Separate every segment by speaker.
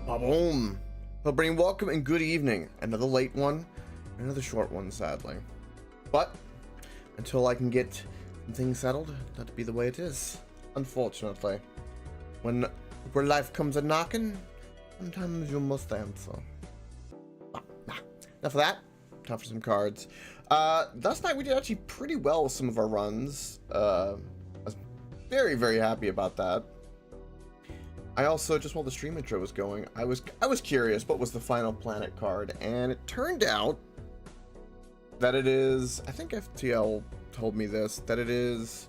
Speaker 1: Boom. Well, bring welcome and good evening. Another late one, another short one, sadly. But until I can get things settled, that'll be the way it is. Unfortunately, when where life comes a knocking, sometimes you must answer. Enough of that. Time for some cards. Last night we did actually pretty well with some of our runs. I was very, very happy about that. I also, just while the stream intro was going, I was curious what was the final planet card, and it turned out that it is, I think FTL told me this, that it is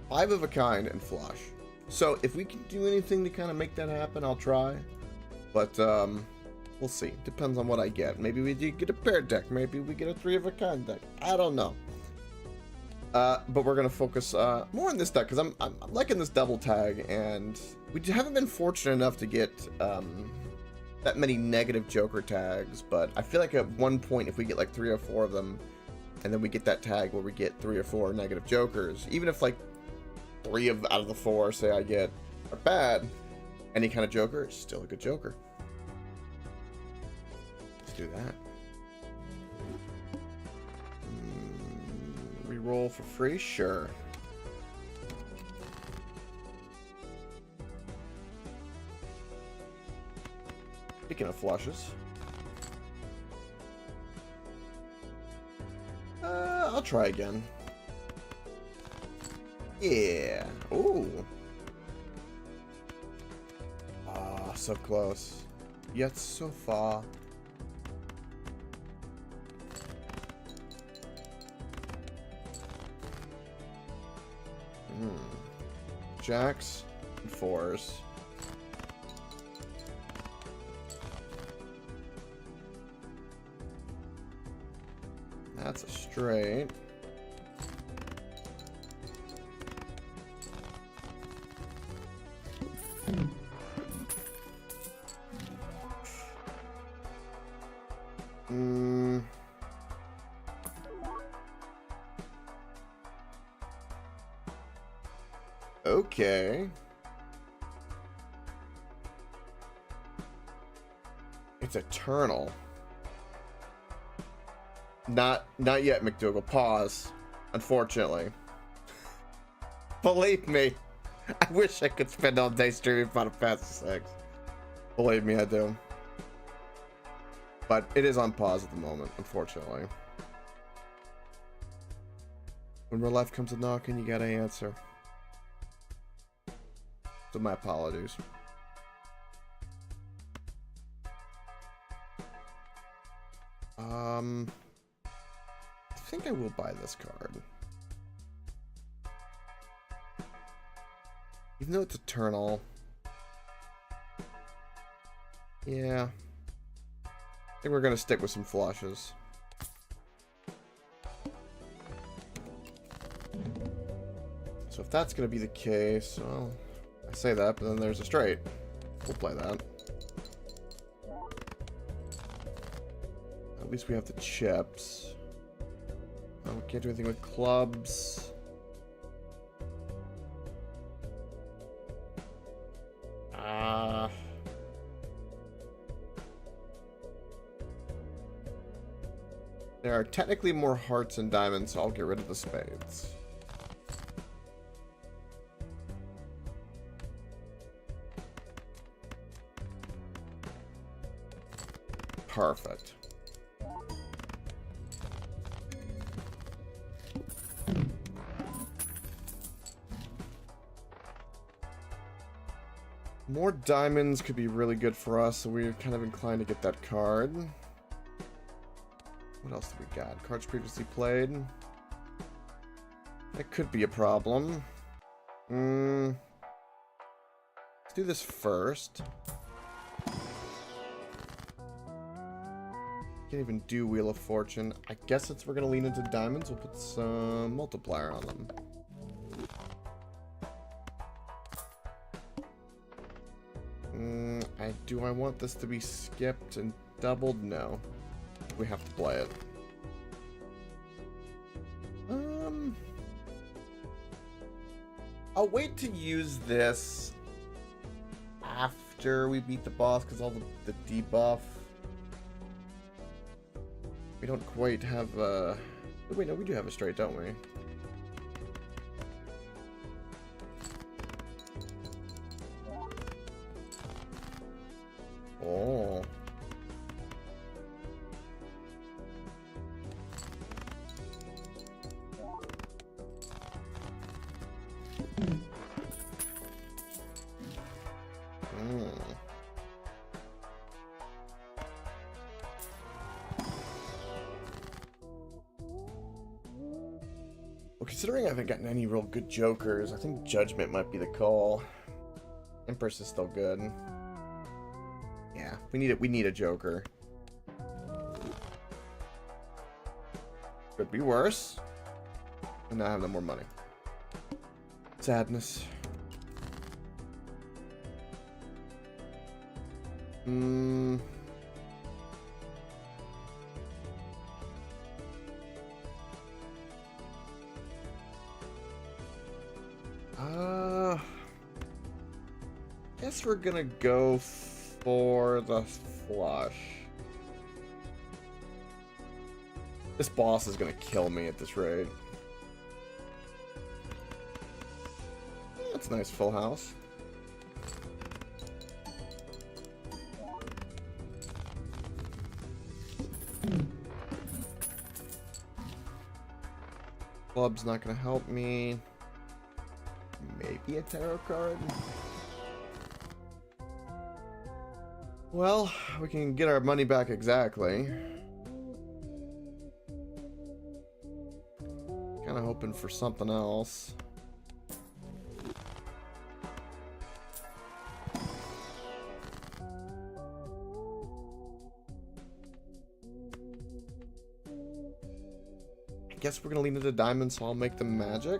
Speaker 1: 5 of a kind and flush. So if we can do anything to kind of make that happen, I'll try. But we'll see. Depends on what I get. Maybe we do get a paired deck. Maybe we get a 3 of a kind deck. I don't know. But we're gonna focus more on this deck because I'm liking this double tag, and we haven't been fortunate enough to get that many negative Joker tags. But I feel like at one point, if we get like 3 or 4 of them, and then we get that tag where we get 3 or 4 negative Jokers, even if like 3 out of the 4, say I get, are bad, any kind of Joker is still a good Joker. Let's do that. Reroll for free? Sure. Speaking of flushes, I'll try again. Yeah. Ooh. Ah, so close, yet so far. Jacks and 4s. That's a straight. Okay. It's eternal. Not yet, McDougal. Pause. Unfortunately. Believe me, I wish I could spend all day streaming Final Fantasy VI. Believe me, I do. But it is on pause at the moment, unfortunately. When real life comes a knocking, you gotta answer. So my apologies. I think I will buy this card. Even though it's eternal. Yeah. I think we're gonna stick with some flushes. So if that's gonna be the case, well, I say that, but then there's a straight. We'll play that. At least we have the chips. Oh, we can't do anything with clubs. There are technically more hearts and diamonds, so I'll get rid of the spades. Perfect. More diamonds could be really good for us, so we're kind of inclined to get that card. What else do we got? Cards previously played. That could be a problem. Let's do this first. Can't even do Wheel of Fortune. I guess since we're gonna lean into diamonds, we'll put some multiplier on them. Do I want this to be skipped and doubled? No. We have to play it. I'll wait to use this after after we beat the boss because all the debuff. We don't quite have oh, wait, no, we do have a straight, don't we? Oh. Well, considering I haven't gotten any real good jokers, I think Judgment might be the call. Empress is still good. Yeah, we need a joker. Could be worse. And now I have no more money. Sadness. Guess we're gonna go for the flush. This boss is gonna kill me at this rate. That's a nice full house. Club's not gonna help me. Maybe a tarot card? Well, we can get our money back exactly. Kinda hoping for something else. I guess we're gonna lean into diamonds, so I'll make them magic.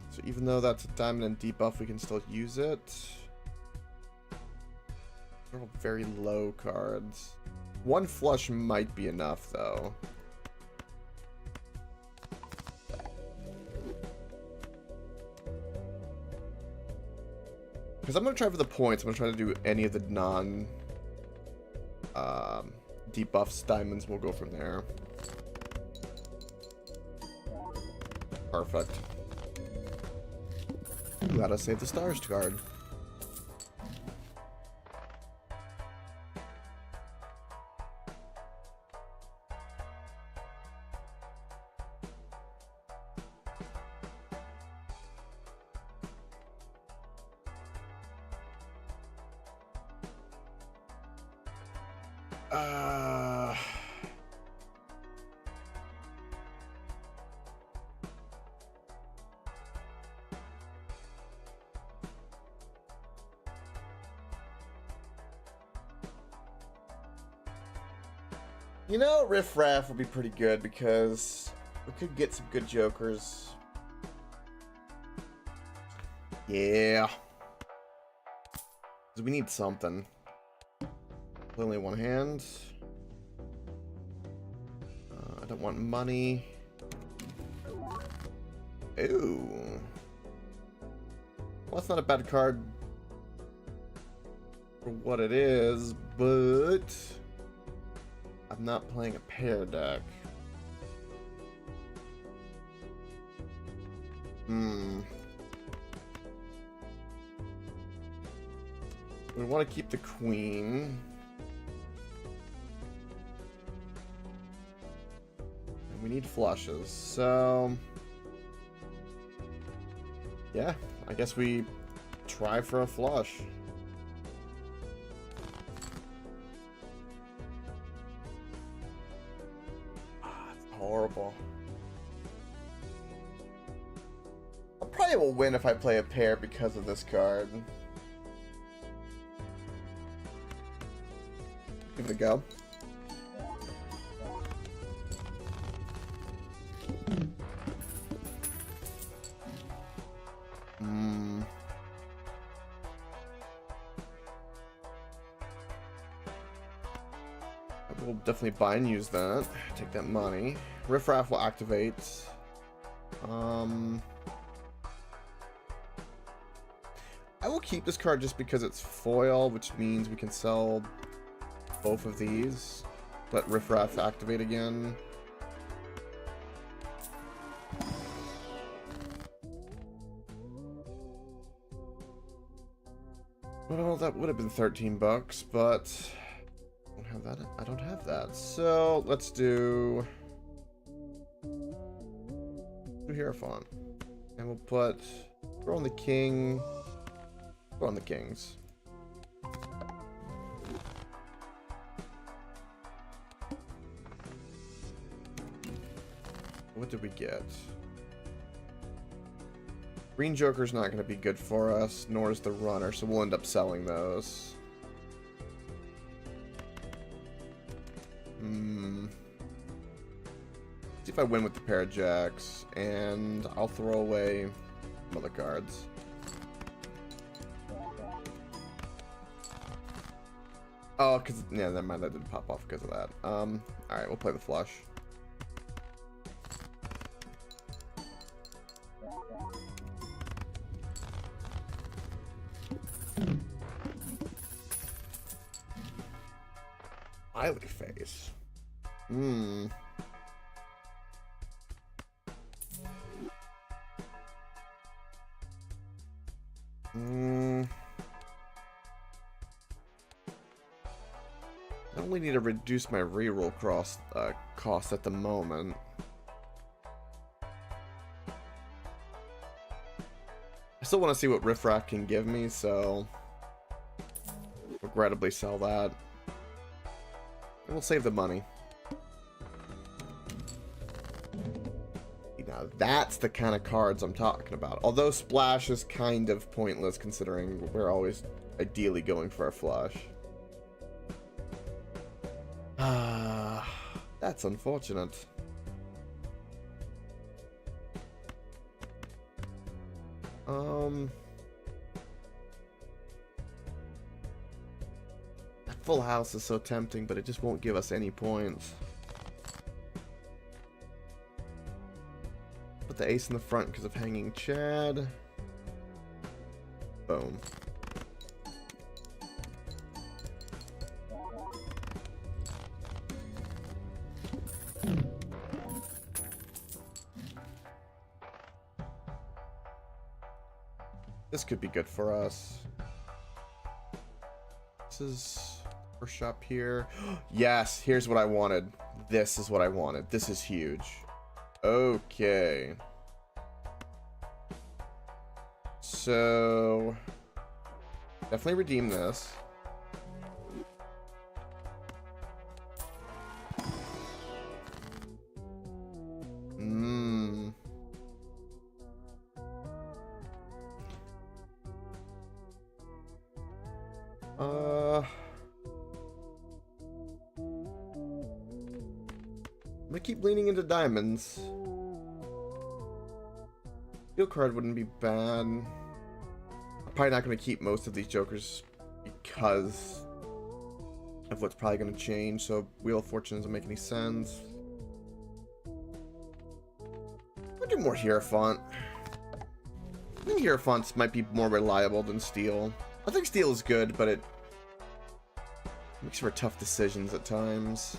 Speaker 1: So even though that's a diamond and debuff, we can still use it. They're all very low cards. One flush might be enough, though. Because I'm going to try for the points. I'm going to try to do any of the debuffs, diamonds. We'll go from there. Perfect. Gotta save the stars card. You know, Riff Raff would be pretty good because we could get some good jokers. Yeah. Because we need something. Only one hand. I don't want money. Ooh. Well, that's not a bad card for what it is, but I'm not playing a pair deck. We want to keep the queen. And we need flushes, so yeah, I guess we try for a flush. Horrible. I probably will win if I play a pair because of this card. Give it a go. We'll definitely buy and use that. Take that money. Riff Raff will activate. I will keep this card just because it's foil, which means we can sell both of these. Let Riffraff activate again. Well, that would have been 13 bucks, but I don't have that. I don't have that. So let's do Hierophant. And we'll put throw on the king. Throw on the kings. What did we get? Green Joker's not going to be good for us, nor is the runner, so we'll end up selling those. See if I win with the pair of jacks, and I'll throw away some other cards. Oh, because, yeah, never mind, that didn't pop off because of that. Alright, we'll play the flush. Smiley face. I only need to reduce my reroll cost at the moment. I still want to see what Riffraff can give me, so regrettably sell that. And we'll save the money. Now that's the kind of cards I'm talking about. Although Splash is kind of pointless considering we're always ideally going for a flush. That's unfortunate. That full house is so tempting, but it just won't give us any points. Put the ace in the front because of hanging Chad. Boom. This could be good for us. This is our shop here. Yes, here's what I wanted. This is what I wanted. This is huge. Okay. So definitely redeem this. I'm gonna keep leaning into diamonds. Steel card wouldn't be bad. I'm probably not gonna keep most of these jokers because of what's probably gonna change, so Wheel of Fortune doesn't make any sense. I'll do more Hierophant. I think Hierophants might be more reliable than Steel. I think Steel is good, but it makes for tough decisions at times.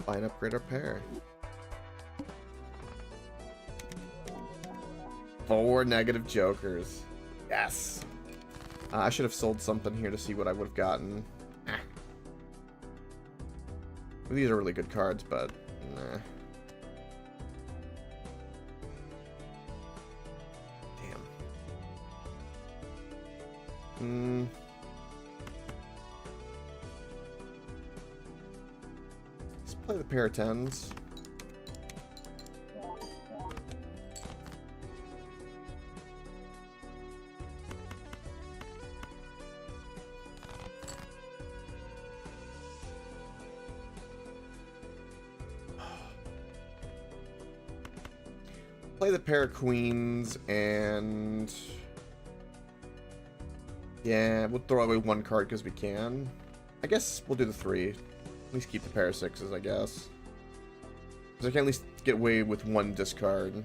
Speaker 1: Buy and upgrade our pair. 4 negative jokers. Yes. I should have sold something here to see what I would have gotten. These are really good cards, but nah. Damn. Let's play the pair of 10s. Play the pair of queens, and yeah, we'll throw away 1 card because we can. I guess we'll do the 3. At least keep the pair of 6s, I guess. I can at least get away with one discard.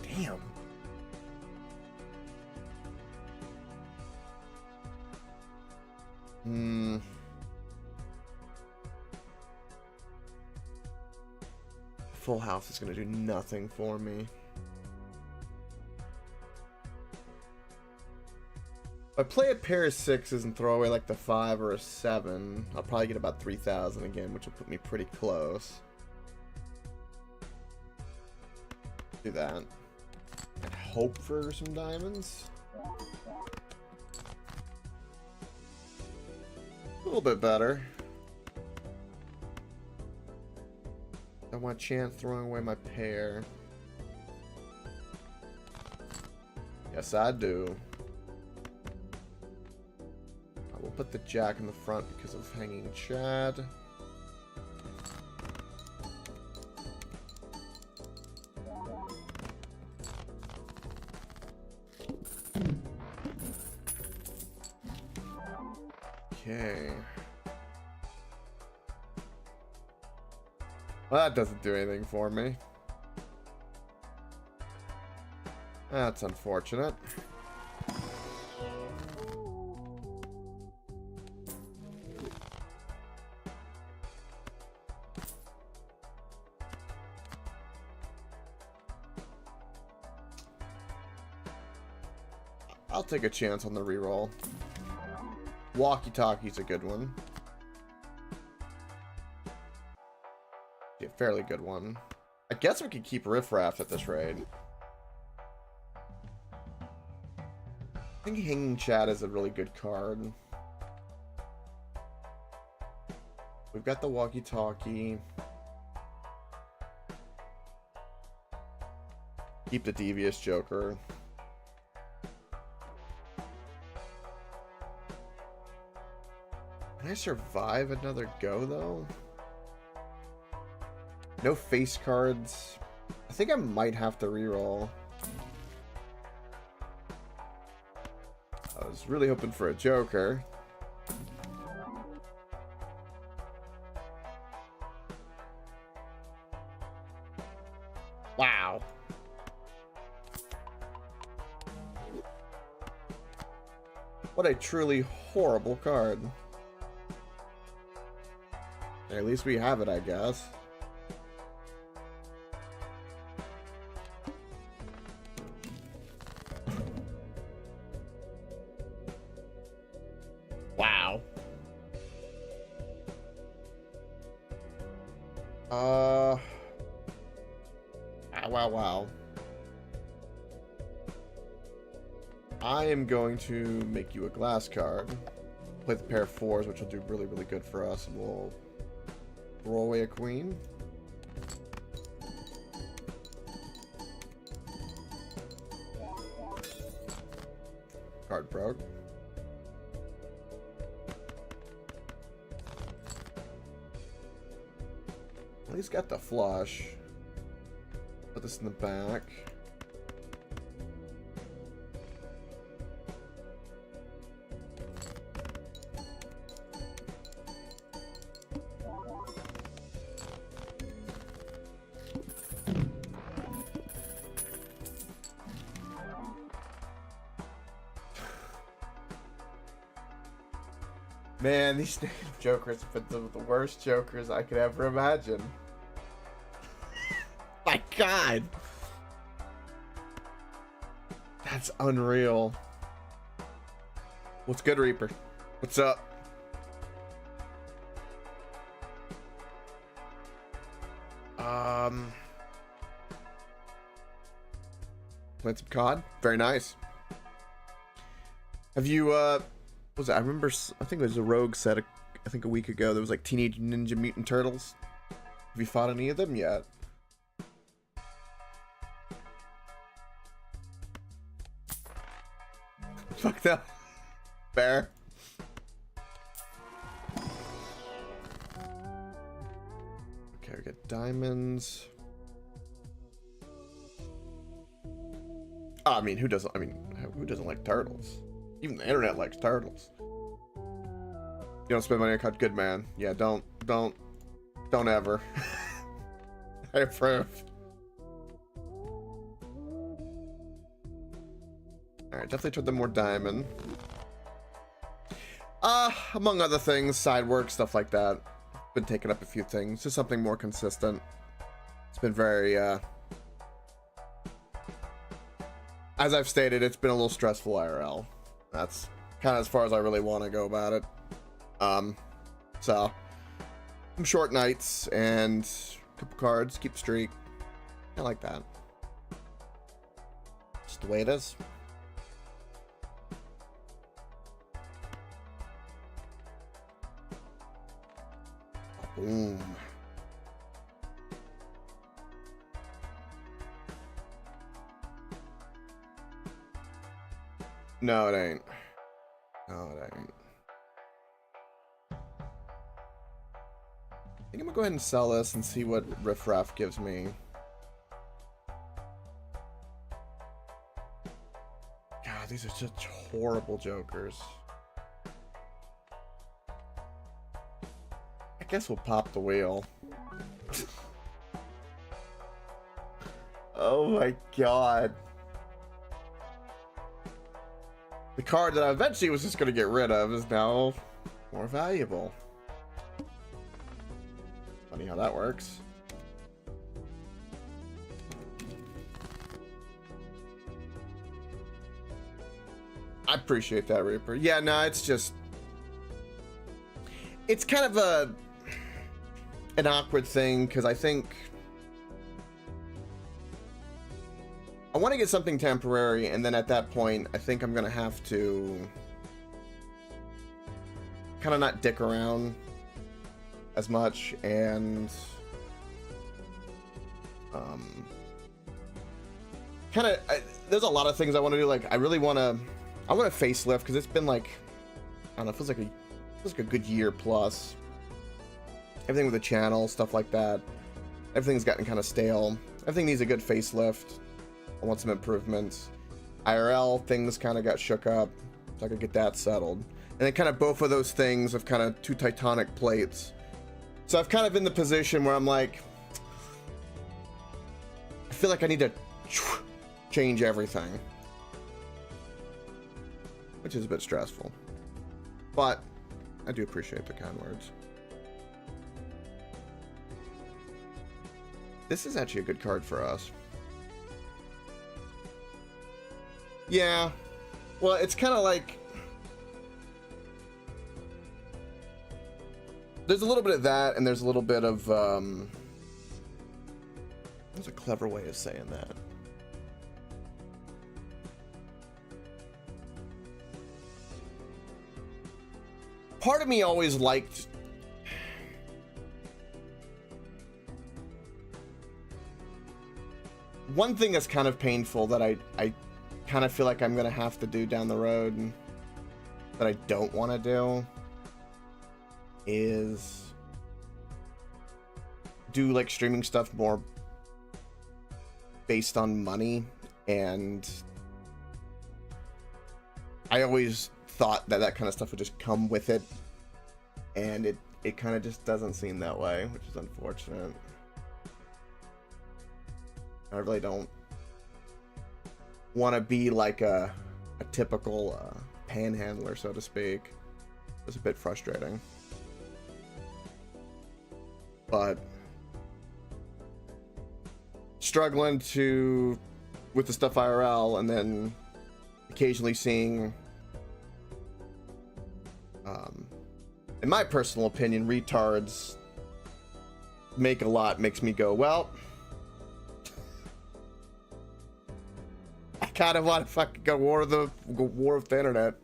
Speaker 1: Damn. Full house is gonna do nothing for me. If I play a pair of 6s and throw away like the 5 or a 7, I'll probably get about 3,000 again, which will put me pretty close. Do that. And hope for some diamonds. A little bit better. I want a chance throwing away my pair. Yes, I do. I will put the jack in the front because of hanging Chad. Okay. Well, that doesn't do anything for me. That's unfortunate. I'll take a chance on the reroll. Walkie-talkie's a good one. Yeah, fairly good one. I guess we could keep Riff Raff at this rate. I think Hanging Chad is a really good card. We've got the walkie-talkie. Keep the Devious Joker. Can I survive another go, though? No face cards. I think I might have to reroll. I was really hoping for a Joker. Wow. What a truly horrible card. At least we have it, I guess. Wow. Wow. I am going to make you a glass card. Play the pair of 4s, which will do really, really good for us, and we'll throw away a queen. Card broke. Well, he's got the flush. Put this in the back. Man, these native jokers have been some of the worst jokers I could ever imagine. My God. That's unreal. What's good, Reaper? What's up? Played some COD. Very nice. Have you, was it, I remember, I think it was a Rogue set, I think a week ago, there was like Teenage Ninja Mutant Turtles. Have you fought any of them yet? Fuck that. Fair. Okay, we got diamonds. I mean, who doesn't like turtles? Even the internet likes turtles. You don't spend money on card. Good man. Yeah, don't ever. I approve. Alright, definitely toward the more diamond. Among other things, side work, stuff like that. Been taking up a few things. Just something more consistent. It's been very, as I've stated, it's been a little stressful IRL. That's kind of as far as I really want to go about it. So, some short nights and a couple cards, keep streak. I like that. Just the way it is. Boom. No, it ain't. No, it ain't. I think I'm gonna go ahead and sell this and see what Riff Raff gives me. God, these are such horrible jokers. I guess we'll pop the wheel. Oh my god. The card that I eventually was just going to get rid of is now more valuable. Funny how that works. I appreciate that, Reaper. Yeah, no, it's just... It's kind of an awkward thing, because I think... I want to get something temporary, and then at that point, I think I'm going to have to kind of not dick around as much, and kind of, there's a lot of things I want to do. Like, I want to facelift, because it's been like, I don't know, it feels like a good year plus. Everything with the channel, stuff like that. Everything's gotten kind of stale. Everything needs a good facelift. I want some improvements. IRL, things kind of got shook up, so I could get that settled. And then kind of both of those things have kind of two tectonic plates. So I've kind of in the position where I'm like, I feel like I need to change everything. Which is a bit stressful. But I do appreciate the kind words. This is actually a good card for us. Yeah, well, it's kind of like, there's a little bit of that, and there's a little bit of, there's a clever way of saying that. Part of me always liked, one thing that's kind of painful that I kind of feel like I'm gonna have to do down the road that I don't want to do is do like streaming stuff more based on money, and I always thought that that kind of stuff would just come with it, and it kind of just doesn't seem that way, which is unfortunate. I really don't want to be like a typical panhandler, so to speak. It's a bit frustrating, but struggling with the stuff IRL, and then occasionally seeing, in my personal opinion, retards make a lot makes me go, well, I kind of want to fucking go war of the internet.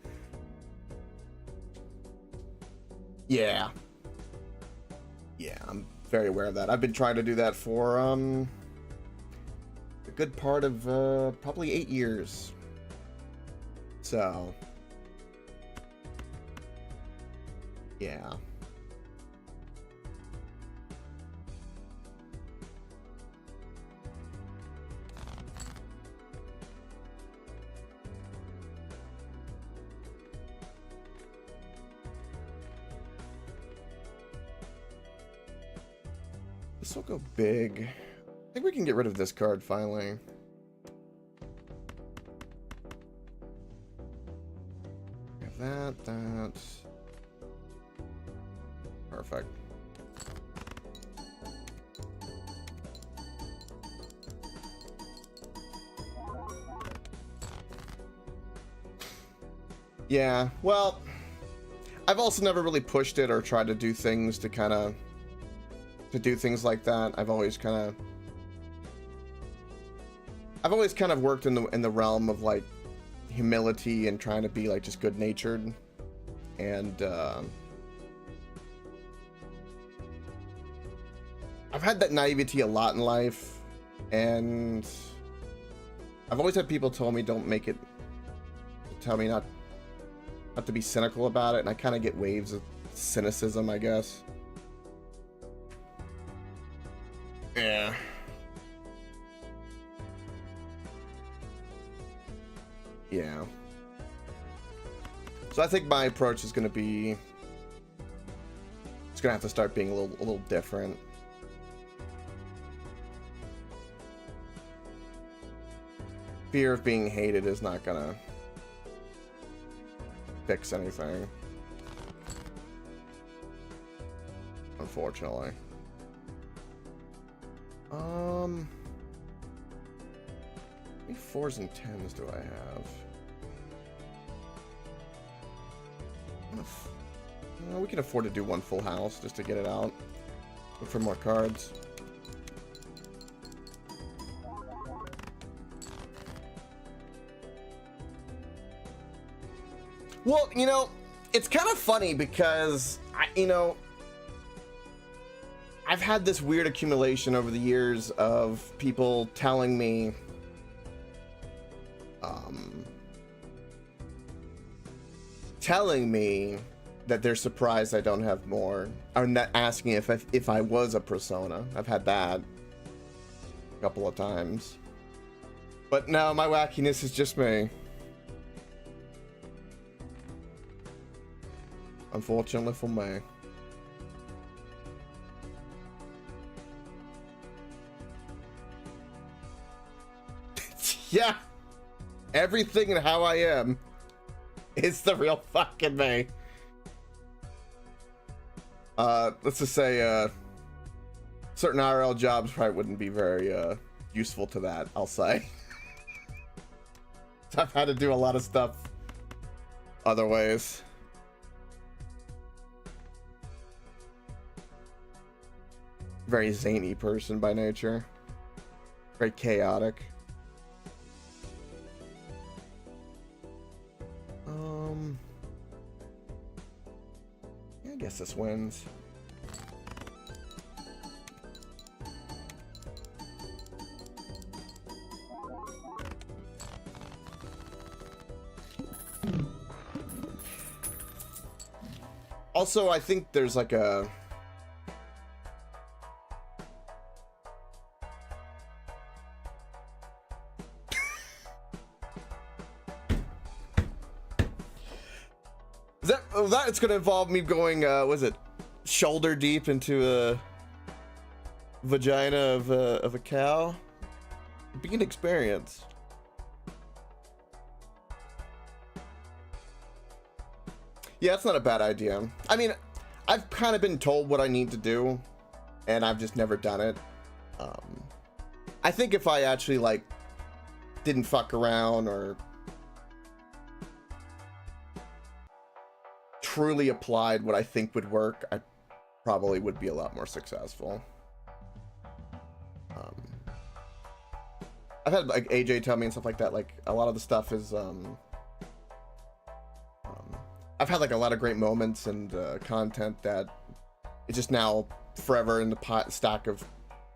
Speaker 1: Yeah, I'm very aware of that. I've been trying to do that for a good part of probably 8 years. So yeah. This will go big. I think we can get rid of this card finally. Have that. Perfect. Yeah, well, I've also never really pushed it or tried to do things to kind of do things like that. I've always kind of worked in the realm of like humility and trying to be like just good natured, and I've had that naivety a lot in life, and I've always had people tell me not to be cynical about it, and I kind of get waves of cynicism, I guess. Yeah. Yeah. So I think my approach is going to be, it's going to have to start being a little different. Fear of being hated is not going to fix anything, unfortunately. How many 4s and 10s do I have? We can afford to do one full house just to get it out. Look for more cards. Well, you know, it's kind of funny because I've had this weird accumulation over the years of people telling me that they're surprised I don't have more, or not asking if I was a persona. I've had that a couple of times, but no, my wackiness is just me. Unfortunately for me. Yeah, everything and how I am is the real fucking me. Let's just say certain IRL jobs probably wouldn't be very useful to that, I'll say. I've had to do a lot of stuff other ways. Very zany person by nature. Very chaotic. Yeah, I guess this wins. Also, I think there's like a that it's gonna involve me going was it shoulder deep into a vagina of a cow? It'd be an experience. Yeah, it's not a bad idea. I mean, I've kind of been told what I need to do, and I've just never done it. I think if I actually like didn't fuck around or truly applied what I think would work, I probably would be a lot more successful. I've had like AJ tell me and stuff like that, like a lot of the stuff is I've had like a lot of great moments and content that it's just now forever in the stack of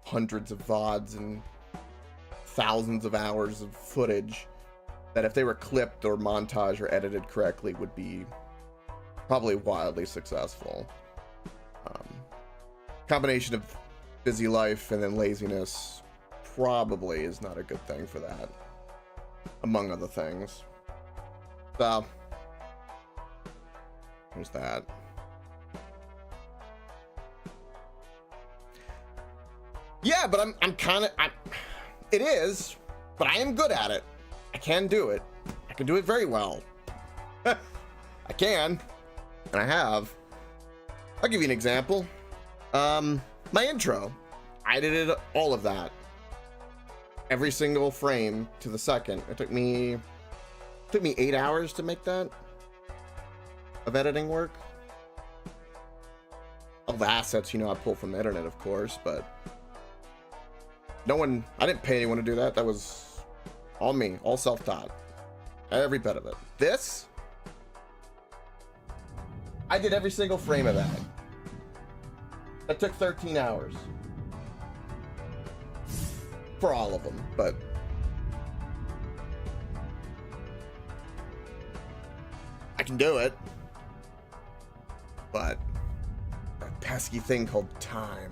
Speaker 1: hundreds of VODs and thousands of hours of footage that if they were clipped or montaged or edited correctly would be probably wildly successful. Combination of busy life and then laziness probably is not a good thing for that, among other things. So there's that. Yeah, but I'm kind of, it is, but I am good at it. I can do it. I can do it very well. I can, and I have. I'll give you an example. My intro, I edited all of that. Every single frame to the second. It took me 8 hours to make that of editing work. All the assets, you know, I pulled from the internet, of course, but I didn't pay anyone to do that. That was all me, all self-taught. Every bit of it. This, I did every single frame of that. That took 13 hours. For all of them, but I can do it. But that pesky thing called time.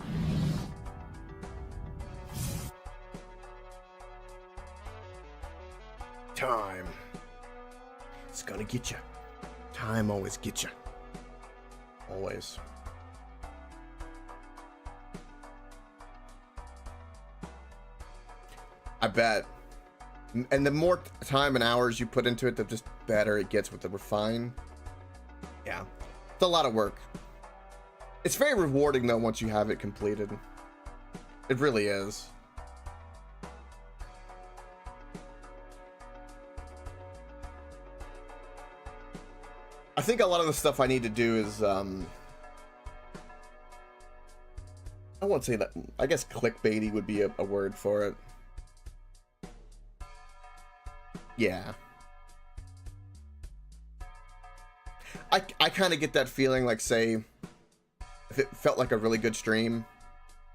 Speaker 1: Time. It's gonna get you. Time always gets you. Always. I bet. And the more time and hours you put into it, the just better it gets with the refine. Yeah. It's a lot of work. It's very rewarding though once you have it completed. It really is. I think a lot of the stuff I need to do is I won't say that. I guess clickbaity would be a word for it. Yeah. I kind of get that feeling, like, say, if it felt like a really good stream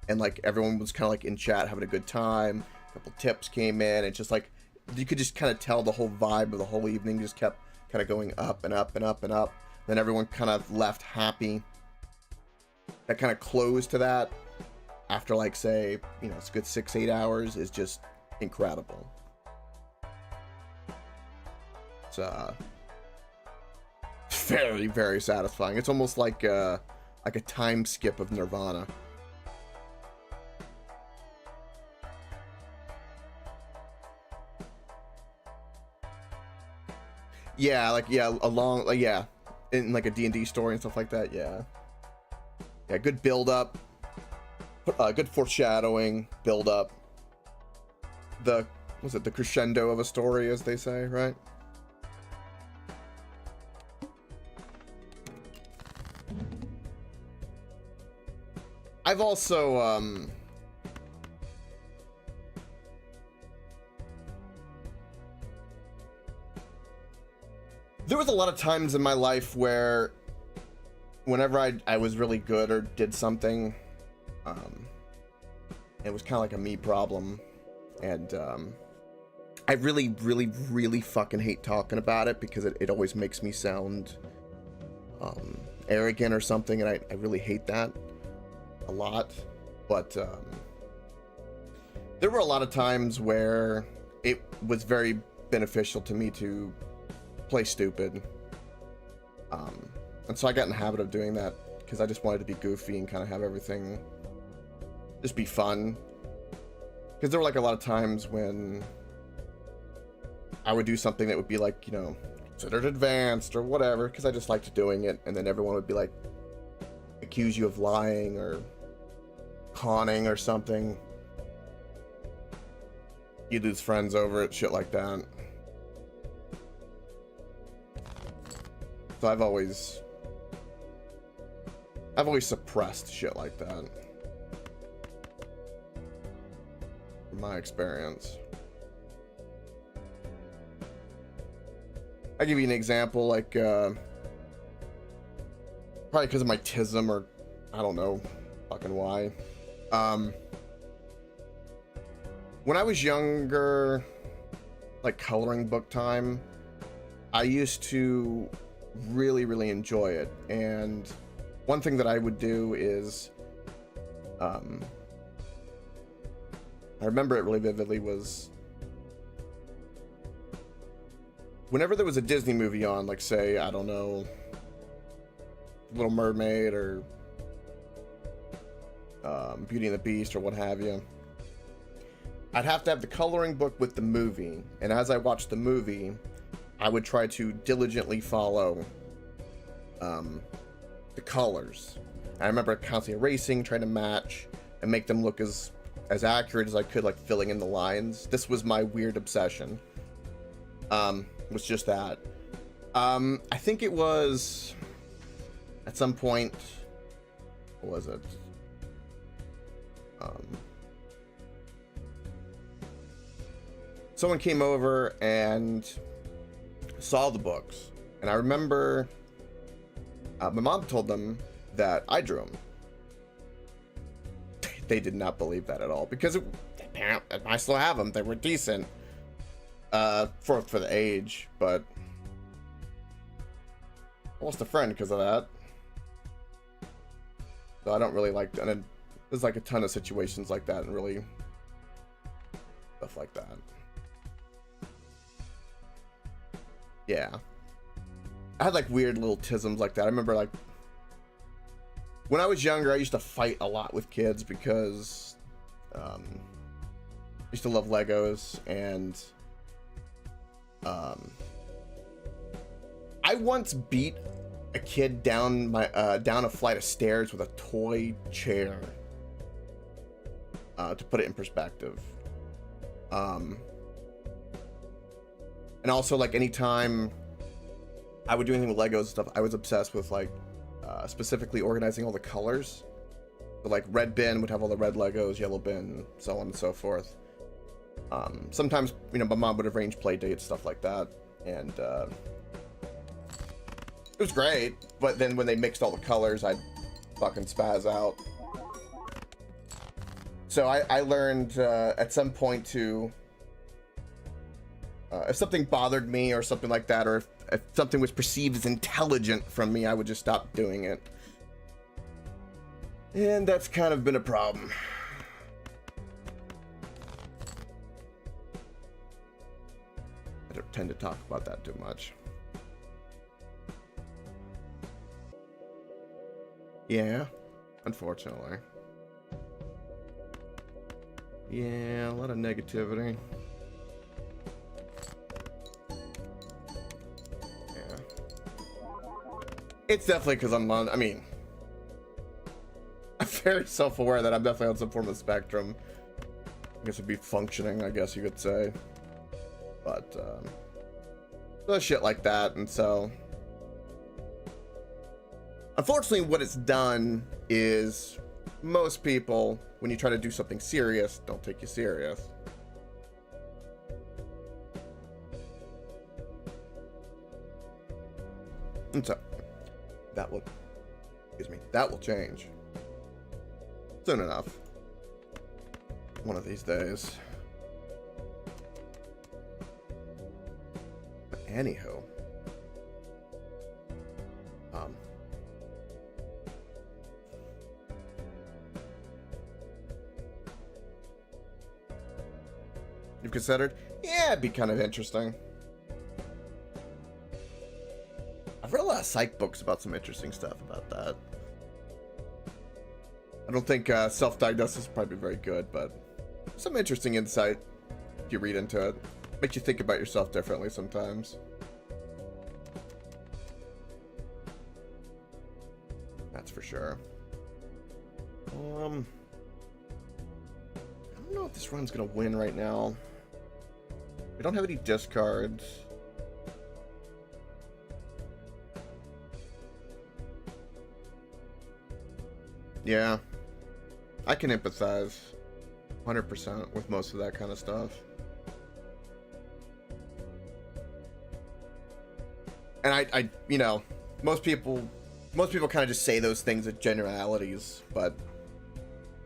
Speaker 1: and like everyone was kind of like in chat having a good time, a couple tips came in, it's just like you could just kind of tell the whole vibe of the whole evening just kept kind of going up and up and up and up. Then everyone kind of left happy. That kind of close to that after, like, say, you know, it's a good 6-8 hours is just incredible. It's very, very satisfying. It's almost like a time skip of Nirvana. Yeah, like, yeah, along, like, yeah, in like a D&D story and stuff like that. Yeah, yeah, good build up, good foreshadowing, build up. The crescendo of a story, as they say, right? I've also, there was a lot of times in my life where whenever I was really good or did something, it was kind of like a me problem, and I really, really, really fucking hate talking about it because it always makes me sound arrogant or something, and I really hate that a lot. But there were a lot of times where it was very beneficial to me to play stupid, and so I got in the habit of doing that because I just wanted to be goofy and kind of have everything just be fun. Because there were like a lot of times when I would do something that would be like, you know, considered advanced or whatever, because I just liked doing it, and then everyone would be like, accuse you of lying or conning or something. You'd lose friends over it, shit like that. So I've always suppressed shit like that, from my experience. I'll give you an example, like, probably because of my tism, or I don't know fucking why. When I was younger, like coloring book time, I used to really, really enjoy it. And one thing that I would do is, I remember it really vividly, was whenever there was a Disney movie on, like, say, I don't know, Little Mermaid or Beauty and the Beast or what have you, I'd have to have the coloring book with the movie, and as I watched the movie, I would try to diligently follow the colors. I remember constantly erasing, trying to match, and make them look as accurate as I could, like filling in the lines. This was my weird obsession. Was just that. I think it was at some point. What was it? Someone came over and saw the books, and I remember my mom told them that I drew them. They did not believe that at all, because I still have them. They were decent for the age, but I lost a friend because of that. So I don't really like, and there's like a ton of situations like that, and really stuff like that. Yeah, I had like weird little tisms like that. I remember like when I was younger, I used to fight a lot with kids because I used to love Legos, and I once beat a kid down a flight of stairs with a toy chair, to put it in perspective. And also, like, anytime I would do anything with Legos and stuff, I was obsessed with like specifically organizing all the colors. So like red bin would have all the red Legos, yellow bin, so on and so forth. Sometimes, you know, my mom would arrange play dates, stuff like that, and it was great. But then when they mixed all the colors, I'd fucking spaz out. So I learned at some point to, if something bothered me or something like that, or if something was perceived as intelligent from me, I would just stop doing it. And that's kind of been a problem. I don't tend to talk about that too much. Yeah, unfortunately. Yeah, a lot of negativity. Yeah. It's definitely because I'm on, I mean, I'm very self-aware that I'm definitely on some form of spectrum. I guess it'd be functioning, I guess you could say. But, shit like that, and so... Unfortunately, what it's done is most people, when you try to do something serious, don't take you serious. And so, that will change. Soon enough. One of these days. But anywho. You've considered? Yeah, it'd be kind of interesting. I've read a lot of psych books about some interesting stuff about that. I don't think self-diagnosis is probably very good, but some interesting insight if you read into it. Makes you think about yourself differently sometimes. That's for sure. I don't know if this run's gonna win right now. We don't have any discards. Yeah, I can empathize 100% with most of that kind of stuff. And I you know, most people kind of just say those things as generalities, but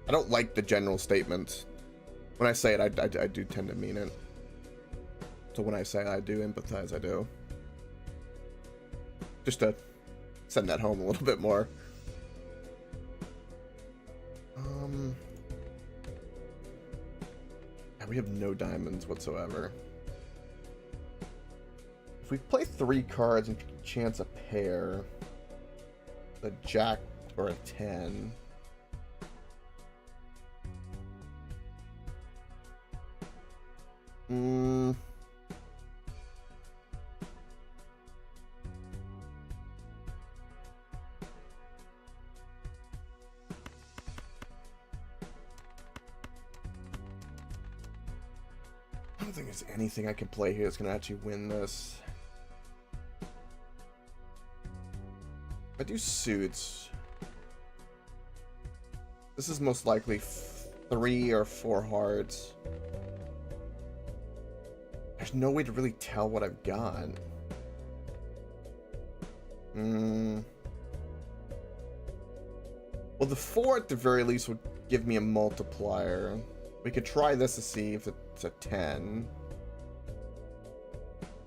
Speaker 1: I don't like the general statements. When I say it, I do tend to mean it. So when I say I do empathize, I do. Just to send that home a little bit more. Yeah, we have no diamonds whatsoever. If we play 3 cards and chance a pair, a jack or a 10. Mm. I don't think there's anything I can play here that's gonna actually win this. If I do suits, this is most likely 3 or 4 hearts. There's no way to really tell what I've got. Well, the 4 at the very least would give me a multiplier. We could try this to see if it's a 10.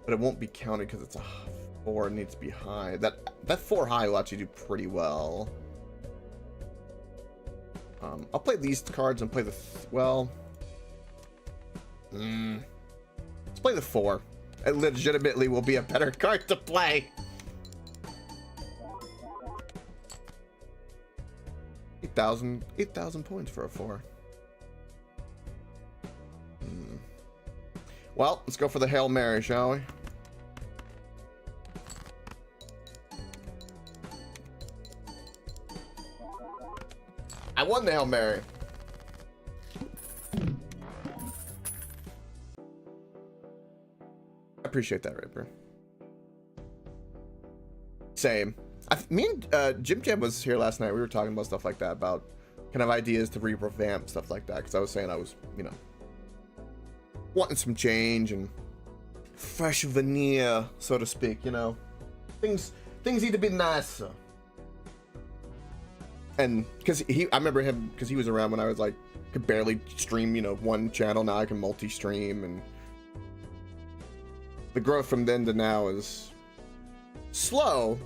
Speaker 1: But it won't be counted because it's a 4. It needs to be high. That 4 high will actually do pretty well. I'll play these cards and play the... well... let's play the 4. It legitimately will be a better card to play. 8,000 points for a 4. Well, let's go for the Hail Mary, shall we? I won the Hail Mary. I appreciate that, Ripper. Same. Me and Jim Jam was here last night. We were talking about stuff like that, about kind of ideas to revamp stuff like that. Because I was saying I was, you know, wanting some change and fresh veneer, so to speak. You know, things need to be nicer. And because I remember him because he was around when I was like could barely stream, you know, one channel. Now I can multi-stream, and the growth from then to now is slow,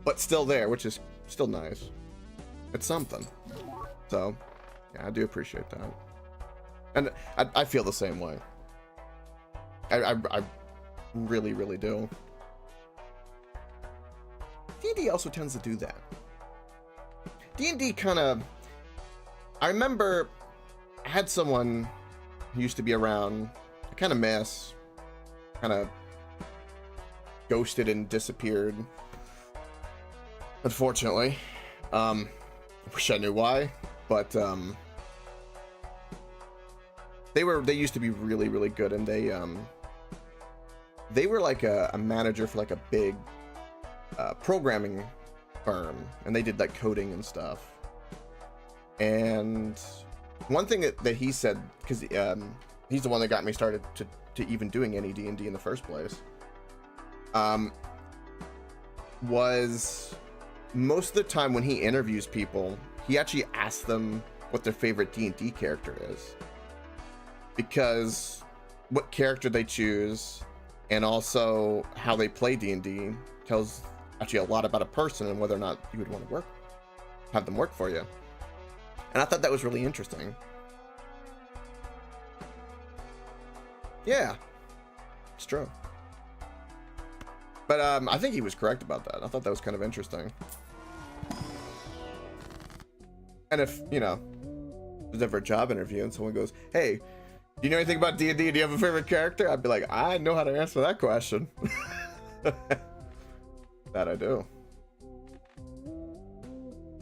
Speaker 1: but still there, which is still nice. It's something. So, yeah, I do appreciate that. And I feel the same way. I really, really do. D&D also tends to do that. D&D kind of... I remember I had someone who used to be around, I kind of miss, kind of ghosted and disappeared. Unfortunately. I wish I knew why, but they used to be really, really good, and they were like a manager for like a big programming firm, and they did like coding and stuff. And one thing that he said, because he's the one that got me started to even doing any D&D in the first place, was most of the time when he interviews people, he actually asks them what their favorite D&D character is, because what character they choose and also how they play D&D tells actually a lot about a person and whether or not you would want to have them work for you. And I thought that was really interesting. Yeah, it's true. But I think he was correct about that. I thought that was kind of interesting. And if, you know, there's ever a job interview and someone goes, hey, do you know anything about D&D? Do you have a favorite character? I'd be like, I know how to answer that question. That I do.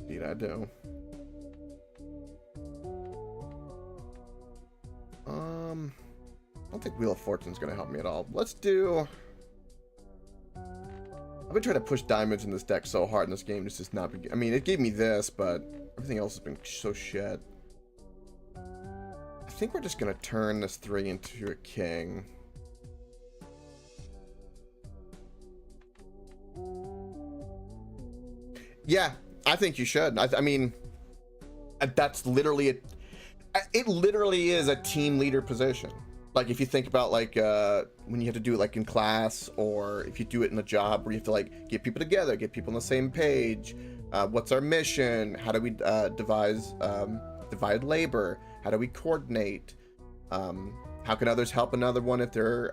Speaker 1: Indeed I do. I don't think Wheel of Fortune's gonna help me at all. Let's do... I've been trying to push diamonds in this deck so hard in this game. It's just not... I mean, it gave me this, but everything else has been so shit. I think we're just gonna turn this 3 into a king. Yeah, I think you should. I mean, that's literally it. It literally is a team leader position. Like if you think about like when you have to do it like in class, or if you do it in a job where you have to like get people together, get people on the same page. What's our mission? How do we divide labor? How do we coordinate? How can others help another one if they're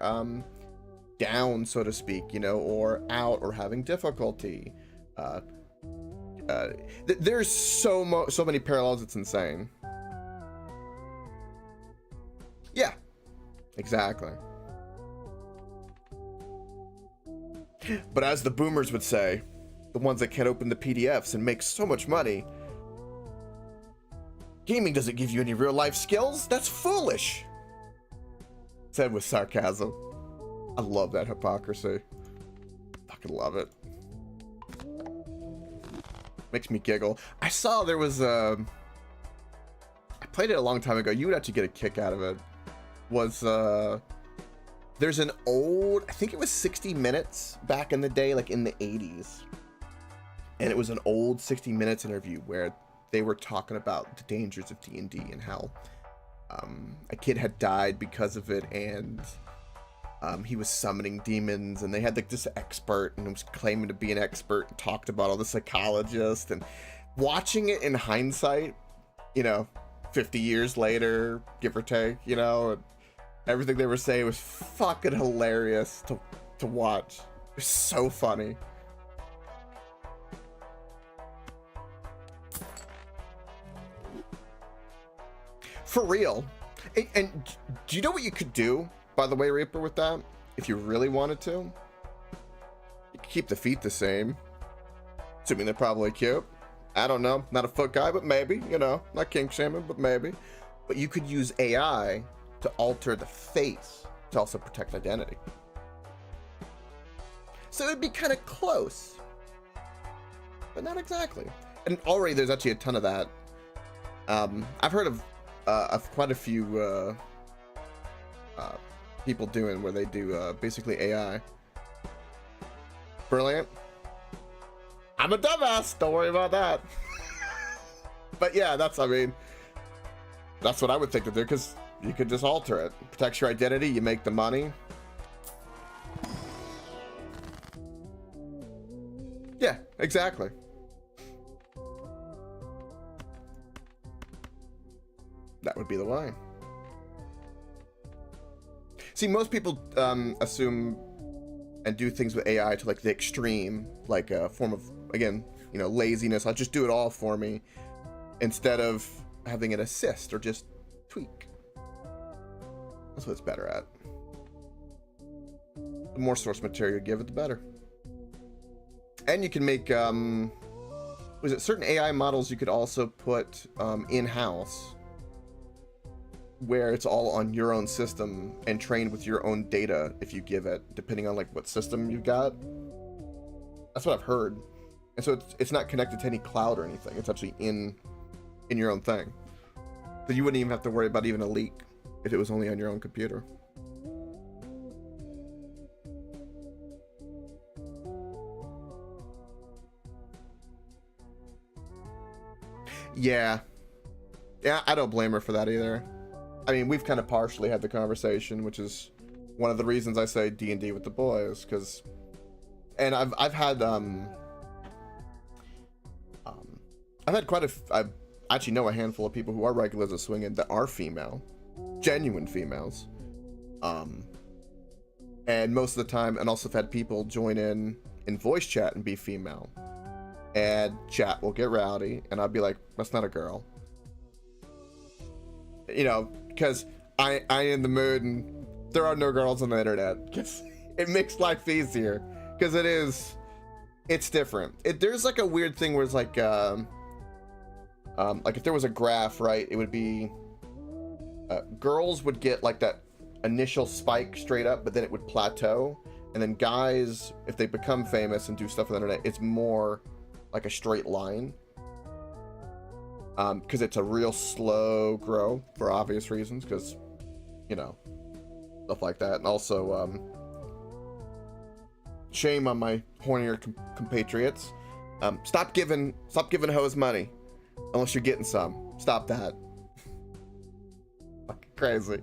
Speaker 1: down, so to speak, you know, or out or having difficulty? There's so many parallels. It's insane. Yeah, Exactly. But as the boomers would say, the ones that can't open the PDFs and make so much money, gaming doesn't give you any real life skills. That's foolish. Said with sarcasm. I love that hypocrisy. Fucking love it. Makes me giggle. I saw there was I played it a long time ago. You would actually get a kick out of it. Was there's an old, I think it was 60 Minutes back in the day, like in the 80s. And it was an old 60 Minutes interview where they were talking about the dangers of D&D and how a kid had died because of it, and he was summoning demons, and they had like this expert and was claiming to be an expert and talked about all the psychologists. And watching it in hindsight, you know, 50 years later, give or take, you know, and everything they were saying was fucking hilarious to watch. It was so funny. For real. And do you know what you could do, by the way, Reaper, with that? If you really wanted to? You could keep the feet the same. Assuming they're probably cute. I don't know. Not a foot guy, but maybe. You know, not kink shaming, but maybe. But you could use AI to alter the face to also protect identity. So it'd be kind of close. But not exactly. And already there's actually a ton of that. I've heard of quite a few people doing where they do basically AI. Brilliant. I'm a dumbass, don't worry about that. But yeah, that's what I would think to do, because you could just alter it. Protects your identity, you make the money. Yeah, exactly. That would be the way. See, most people assume and do things with AI to like the extreme, like a form of, again, you know, laziness. I'll just do it all for me, instead of having it assist or just tweak. That's what it's better at. The more source material you give it, the better. And you can make, was it certain AI models you could also put in-house, where it's all on your own system and trained with your own data if you give it, depending on like what system you've got. That's what I've heard. And so it's not connected to any cloud or anything. It's actually in your own thing. So you wouldn't even have to worry about even a leak if it was only on your own computer. Yeah, I don't blame her for that either. I mean, we've kind of partially had the conversation, which is one of the reasons I say D&D with the boys, because, and I've had I actually know a handful of people who are regulars at Swingin' that are female, genuine females, and most of the time, and also have had people join in voice chat and be female, and chat will get rowdy, and I'd be like, that's not a girl. You know, because I in the mood, and there are no girls on the internet. It makes life easier, because it's different. There's like a weird thing where it's like if there was a graph, right, it would be girls would get like that initial spike straight up, but then it would plateau, and then guys, if they become famous and do stuff on the internet, it's more like a straight line. Because it's a real slow grow for obvious reasons, because, you know, stuff like that. And also, shame on my hornier compatriots. Stop giving hoes money unless you're getting some. Stop that. Fucking crazy.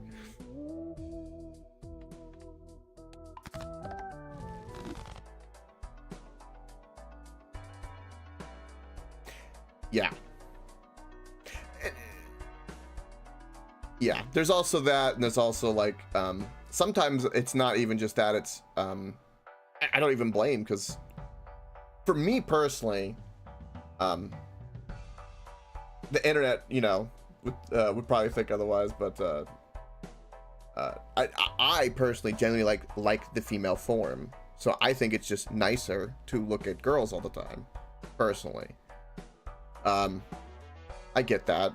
Speaker 1: Yeah. Yeah, there's also that, and there's also like sometimes it's not even just that, it's I don't even blame, because for me personally, the internet, you know, would probably think otherwise, but I personally generally like the female form, so I think it's just nicer to look at girls all the time, personally. I get that.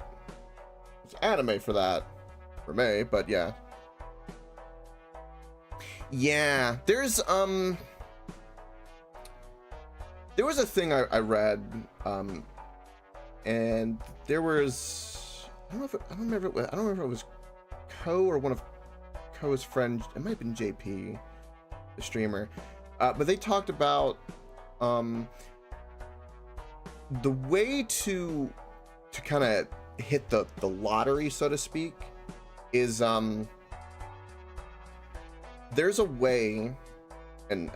Speaker 1: It's anime for that, for me, but yeah. Yeah, there was a thing I read, and there was, I don't remember if it was Ko or one of Ko's friends. It might have been JP, the streamer, but they talked about the way to kind of hit the lottery, so to speak, is there's a way, and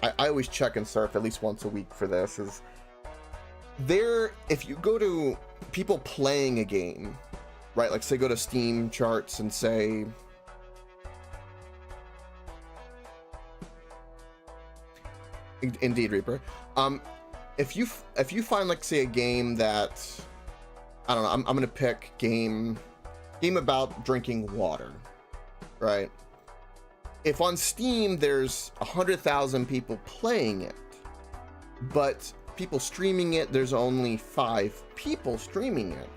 Speaker 1: I always check and surf at least once a week for this, is there, if you go to people playing a game, right, like say go to Steam charts and say indeed, Reaper, if you find, like, say a game that, I don't know, I'm gonna pick game about drinking water, right? If on Steam there's 100,000 people playing it, but people streaming it, there's only 5 people streaming it,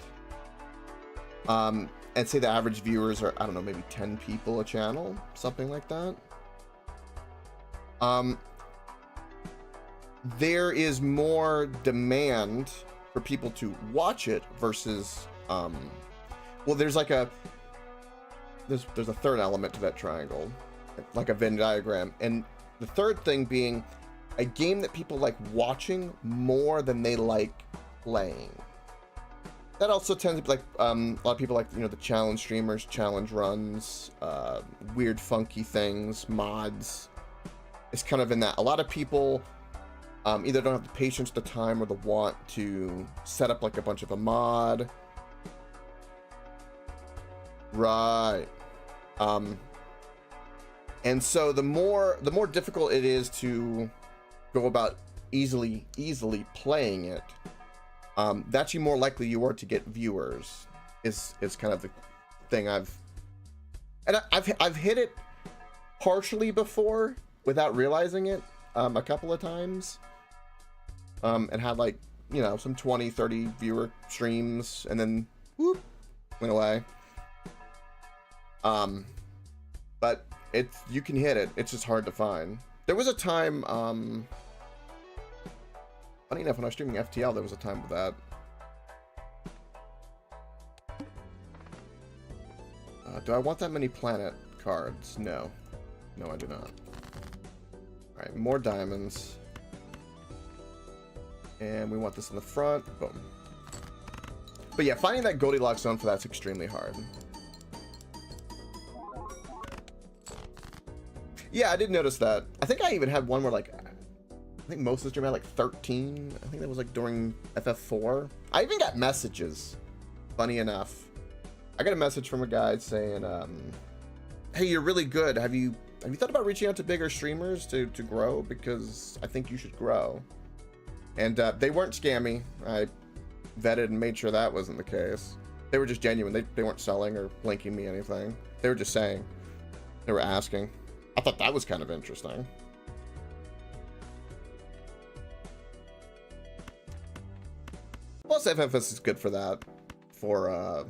Speaker 1: and say the average viewers are, I don't know, maybe 10 people a channel, something like that, there is more demand for people to watch it versus, well, there's like there's a third element to that triangle, like a Venn diagram, and the third thing being a game that people like watching more than they like playing. That also tends to be like, a lot of people like, you know, the challenge streamers, challenge runs, weird funky things, mods. It's kind of in that. A lot of people either don't have the patience, the time, or the want to set up like a bunch of a mod. Right. And so the more difficult it is to go about easily playing it, that's you more likely you are to get viewers, is kind of the thing I've hit it partially before without realizing it, a couple of times, and had, like, you know, some 20-30 viewer streams, and then whoop, went away. But you can hit it, it's just hard to find. There was a time, funny enough, when I was streaming FTL, there was a time with that. Do I want that many planet cards? No, I do not. Alright, more diamonds. And we want this in the front. Boom. But yeah, finding that Goldilocks zone for that's extremely hard. Yeah, I did notice that. I think I even had one where, like, I think most of the stream had like 13. I think that was like during FF4. I even got messages, funny enough. I got a message from a guy saying, hey, you're really good. Have you thought about reaching out to bigger streamers to grow? Because I think you should grow. And they weren't scammy. I vetted and made sure that wasn't the case. They were just genuine. They weren't selling or linking me anything. They were just saying. They were asking. I thought that was kind of interesting. Plus, FFS is good for that. For,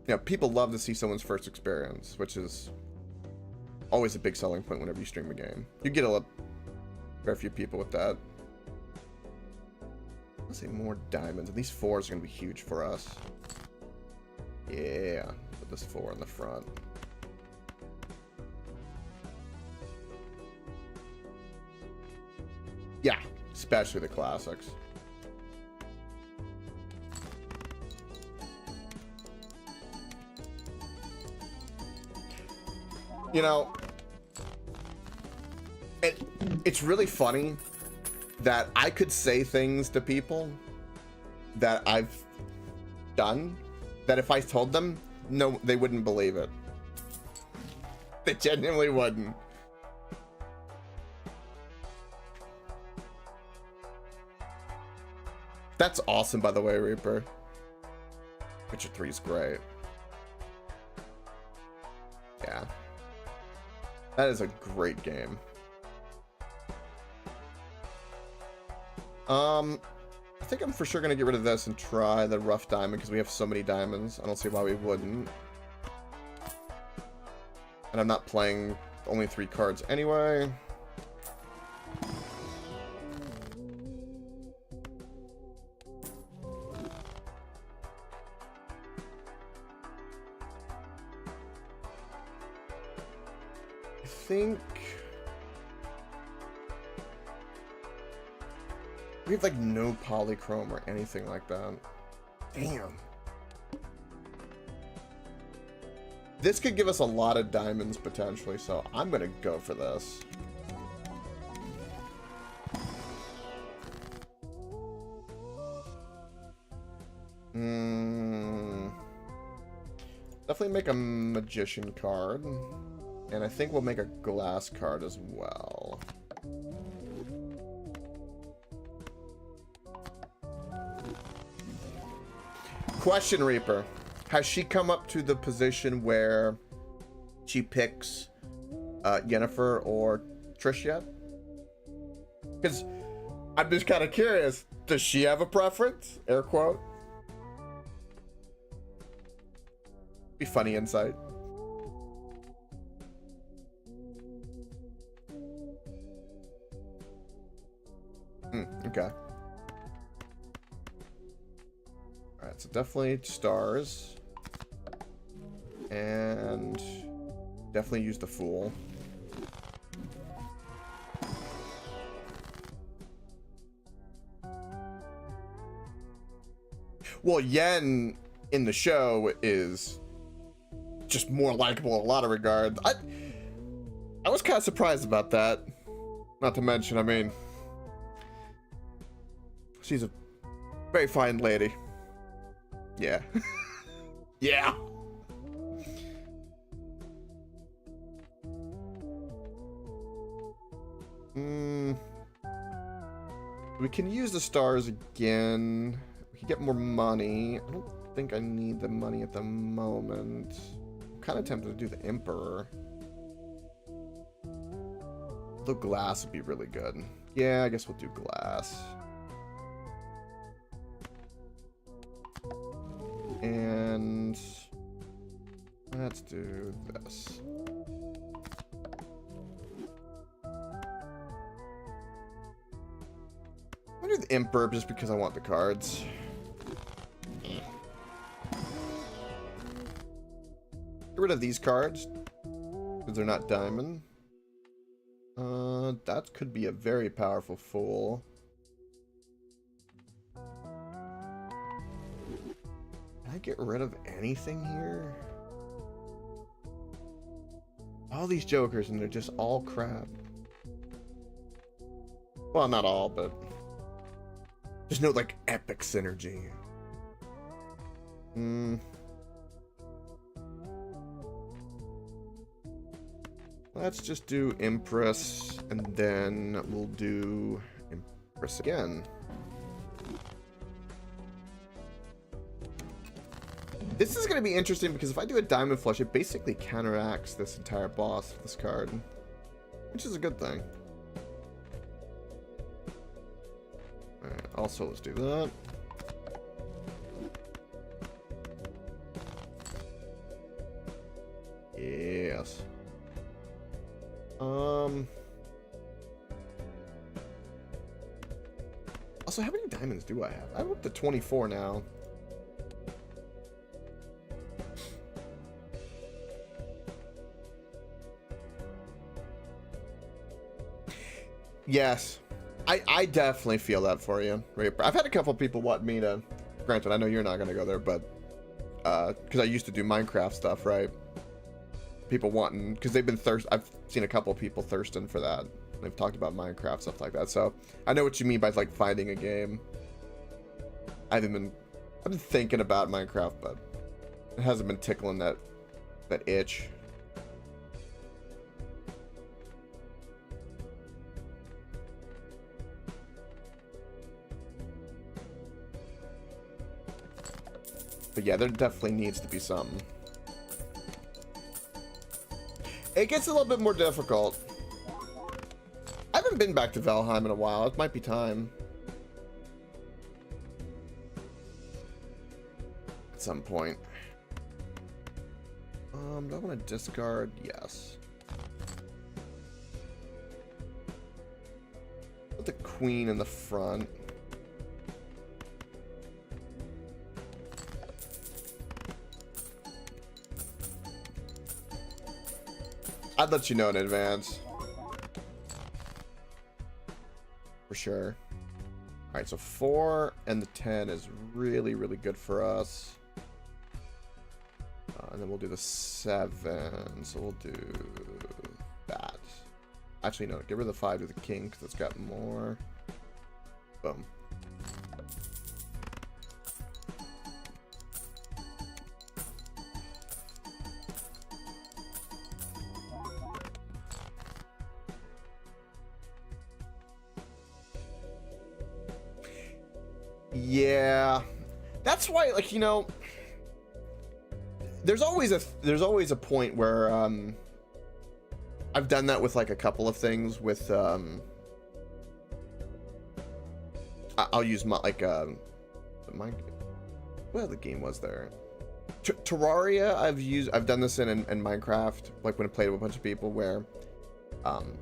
Speaker 1: you know, people love to see someone's first experience, which is always a big selling point whenever you stream a game. You get a fair few people with that. Let's say more diamonds. And these 4s are going to be huge for us. Yeah. Put this 4 in the front. Yeah. Especially the classics. You know, it's really funny that I could say things to people that I've done that if I told them, no, they wouldn't believe it. They genuinely wouldn't. That's awesome, by the way, Reaper. Witcher 3 is great. That is a great game. I think I'm for sure gonna get rid of this and try the rough diamond because we have so many diamonds. I don't see why we wouldn't. And I'm not playing only 3 cards anyway. I think we have like no polychrome or anything like that. Damn. This could give us a lot of diamonds potentially, so I'm gonna go for this. Definitely make a magician card. And I think we'll make a glass card as well. Question Reaper. Has she come up to the position where she picks Yennefer or Trish yet? Because I'm just kind of curious. Does she have a preference? Air quote. Be funny insight. Okay. Alright, so definitely stars. And definitely use the Fool. Well, Yen in the show is just more likable in a lot of regards. I was kind of surprised about that. Not to mention, I mean, she's a very fine lady. Yeah. Yeah. We can use the stars again. We can get more money. I don't think I need the money at the moment. I'm kind of tempted to do the Emperor. The glass would be really good. Yeah, I guess we'll do glass. And let's do this. I'm gonna do the Emperor just because I want the cards. Get rid of these cards because they're not diamond. That could be a very powerful Fool. Can I get rid of anything here? All these jokers and they're just all crap. Well, not all, but there's no like epic synergy. Let's just do Empress and then we'll do Empress again. This is going to be interesting because if I do a Diamond Flush, it basically counteracts this entire boss with this card, which is a good thing. Alright, also let's do that. Yes. Also, how many diamonds do I have? I'm up to 24 now. Yes, I definitely feel that for you, Reaper. I've had a couple people want me to, granted, I know you're not going to go there, but, because I used to do Minecraft stuff, right? People wanting, because they've been I've seen a couple people thirsting for that. They've talked about Minecraft, stuff like that, so I know what you mean by, like, finding a game. I've been thinking about Minecraft, but it hasn't been tickling that itch. But yeah, there definitely needs to be something. It gets a little bit more difficult. I haven't been back to Valheim in a while. It might be time. At some point. Do I want to discard? Yes. Put the queen in the front. I'd let you know in advance. For sure. Alright, so 4 and the 10 is really, really good for us. And then we'll do the 7. So we'll do that. Actually, no. Get rid of the 5 to the king because it's got more. Boom. Yeah. That's why, like, you know, there's always a point where I've done that with like a couple of things with I'll use my like well, the game was there. Terraria I've done this in Minecraft, like when I played with a bunch of people where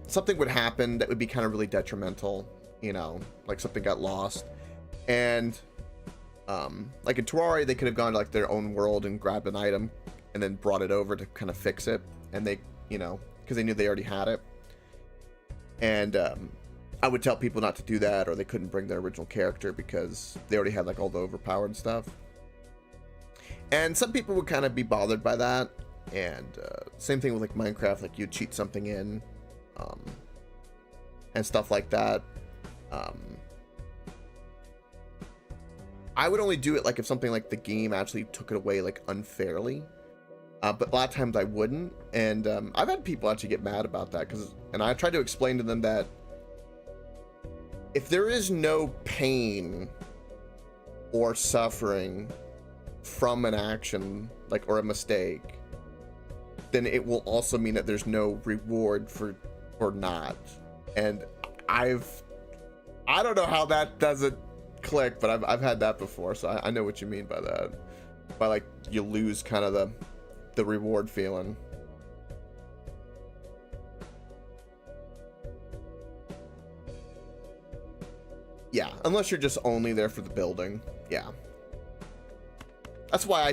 Speaker 1: something would happen that would be kind of really detrimental, you know, like something got lost. And like in Terraria, they could have gone to like their own world and grabbed an item and then brought it over to kind of fix it. And they, you know, because they knew they already had it. And I would tell people not to do that, or they couldn't bring their original character because they already had like all the overpowered stuff. And some people would kind of be bothered by that. And same thing with like Minecraft, like you'd cheat something in and stuff like that. I would only do it like if something like the game actually took it away like unfairly, but a lot of times I wouldn't. And I've had people actually get mad about that and I tried to explain to them that if there is no pain or suffering from an action like or a mistake, then it will also mean that there's no reward for or not. And I don't know how that doesn't click, but I've had that before, so I know what you mean by that. By like you lose kind of the reward feeling. Yeah, unless you're just only there for the building. Yeah. That's why I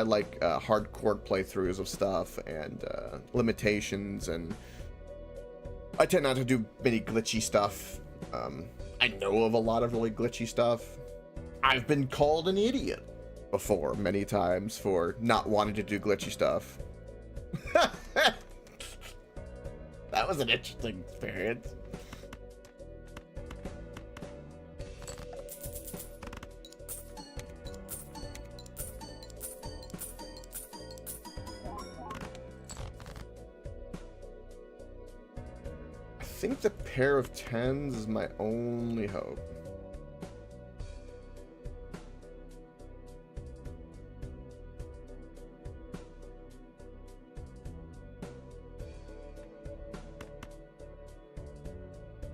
Speaker 1: like hardcore playthroughs of stuff and limitations, and I tend not to do many glitchy stuff. I know of a lot of really glitchy stuff. I've been called an idiot before many times for not wanting to do glitchy stuff. That was an interesting experience. I think the pair of 10s is my only hope.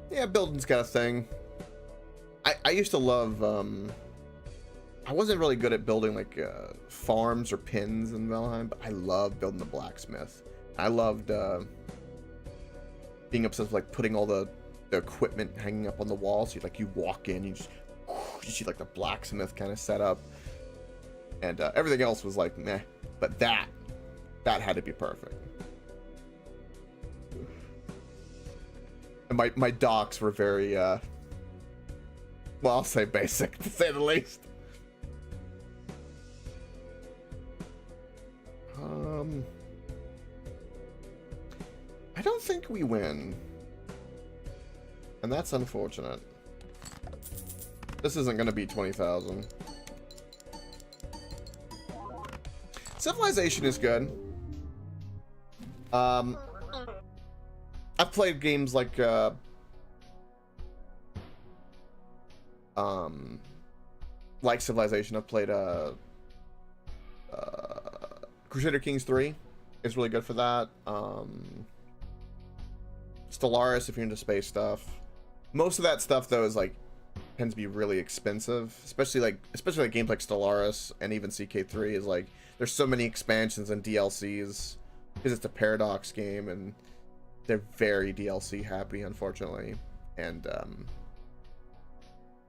Speaker 1: Yeah, building's got a thing. I used to love, I wasn't really good at building like farms or pins in Valheim, but I loved building the blacksmith. I loved being obsessed with like putting all the equipment hanging up on the wall. So you walk in, you see like the blacksmith kind of set up, and everything else was like meh. But that had to be perfect. And my docks were very well, I'll say basic to say the least. I don't think we win. And that's unfortunate. This isn't going to be 20,000. Civilization is good. I've played games like Civilization. I've played Crusader Kings 3 is really good for that. Stellaris if you're into space stuff. Most of that stuff though is like tends to be really expensive, especially like games like Stellaris and even CK3 is like there's so many expansions and DLCs because it's a Paradox game and they're very DLC happy, unfortunately. And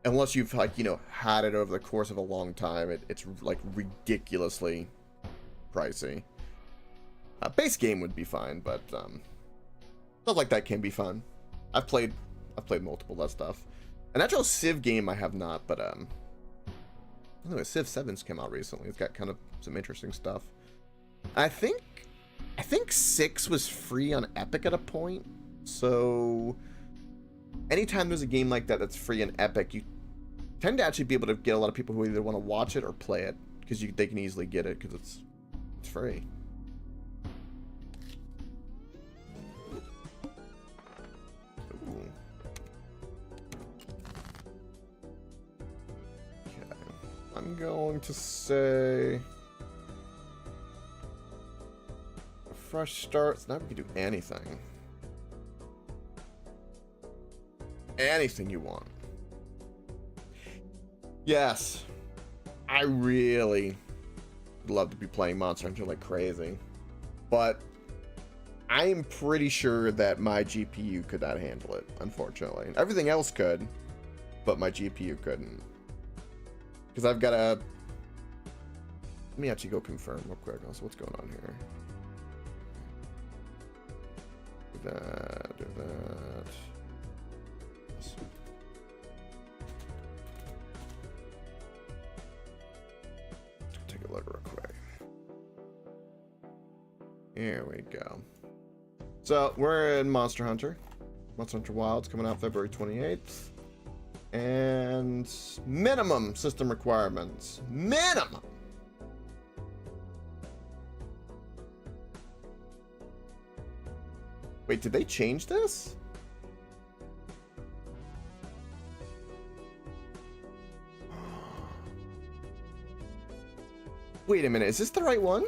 Speaker 1: unless you've like, you know, had it over the course of a long time, it's like ridiculously pricey. Base game would be fine, but stuff like that can be fun. I've played multiple of that stuff. An actual Civ game I have not, but anyway, Civ 7's came out recently. It's got kind of some interesting stuff. I think 6 was free on Epic at a point. So anytime there's a game like that that's free on Epic, you tend to actually be able to get a lot of people who either want to watch it or play it because they can easily get it because it's free. Ooh. Okay, I'm going to say a fresh start. So now we can do anything. Anything you want. Yes, I really would love to be playing Monster Hunter like crazy, but I am pretty sure that my GPU could not handle it, unfortunately. Everything else could, but my GPU couldn't. Because I've got a... Let me actually go confirm real quick. So what's going on here? Do that, do that. Take a look real quick. Here we go. So we're in Monster Hunter. Monster Hunter Wilds coming out February 28th. And minimum system requirements. Minimum. Wait, did they change this? Wait a minute, is this the right one?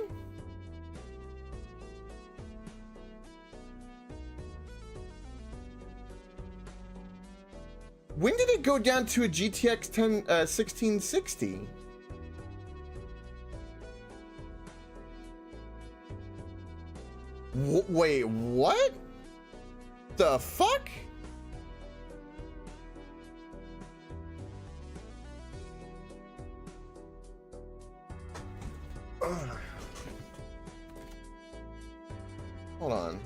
Speaker 1: When did it go down to a GTX 1660? Wait, what? The fuck? Hold on.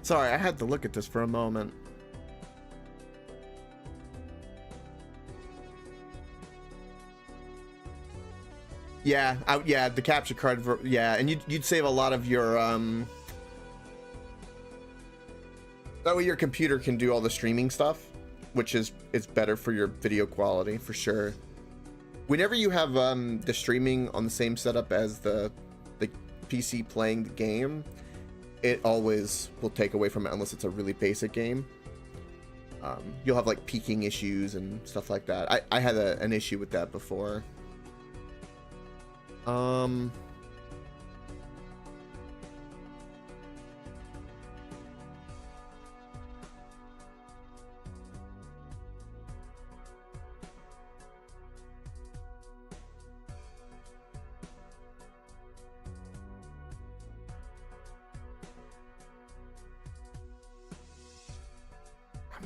Speaker 1: Sorry, I had to look at this for a moment. Yeah, yeah, the capture card. Yeah, and you'd save a lot of your that way your computer can do all the streaming stuff, which is better for your video quality for sure. Whenever you have the streaming on the same setup as the PC playing the game, it always will take away from it unless it's a really basic game. You'll have like peaking issues and stuff like that. I had an issue with that before. I'm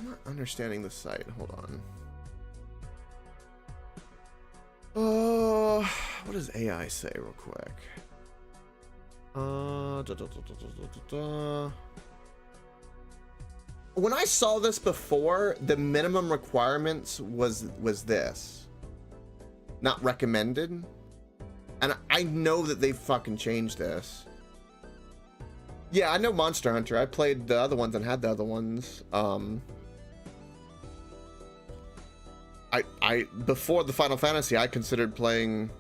Speaker 1: not understanding the site. Hold on. What does AI say real quick? When I saw this before, the minimum requirements was this. Not recommended. And I know that they fucking changed this. Yeah, I know Monster Hunter. I played the other ones and had the other ones. I before the Final Fantasy, I considered playing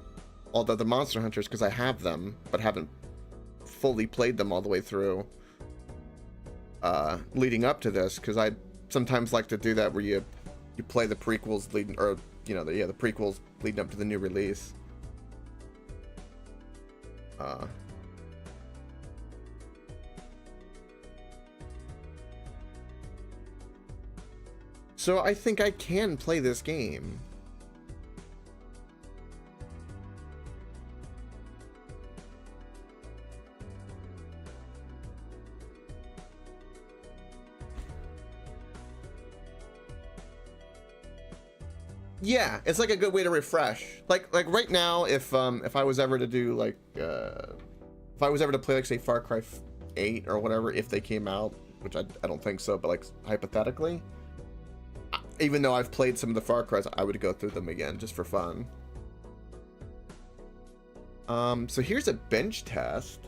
Speaker 1: all the other Monster Hunters because I have them, but haven't fully played them all the way through. Leading up to this, because I sometimes like to do that where you play the prequels leading, or you know, the prequels leading up to the new release. So I think I can play this game. Yeah, it's like a good way to refresh. Like right now, if I was ever to do like if I was ever to play like say Far Cry 8 or whatever, if they came out, which I don't think so, but like hypothetically, even though I've played some of the Far Cries, I would go through them again just for fun. So here's a bench test.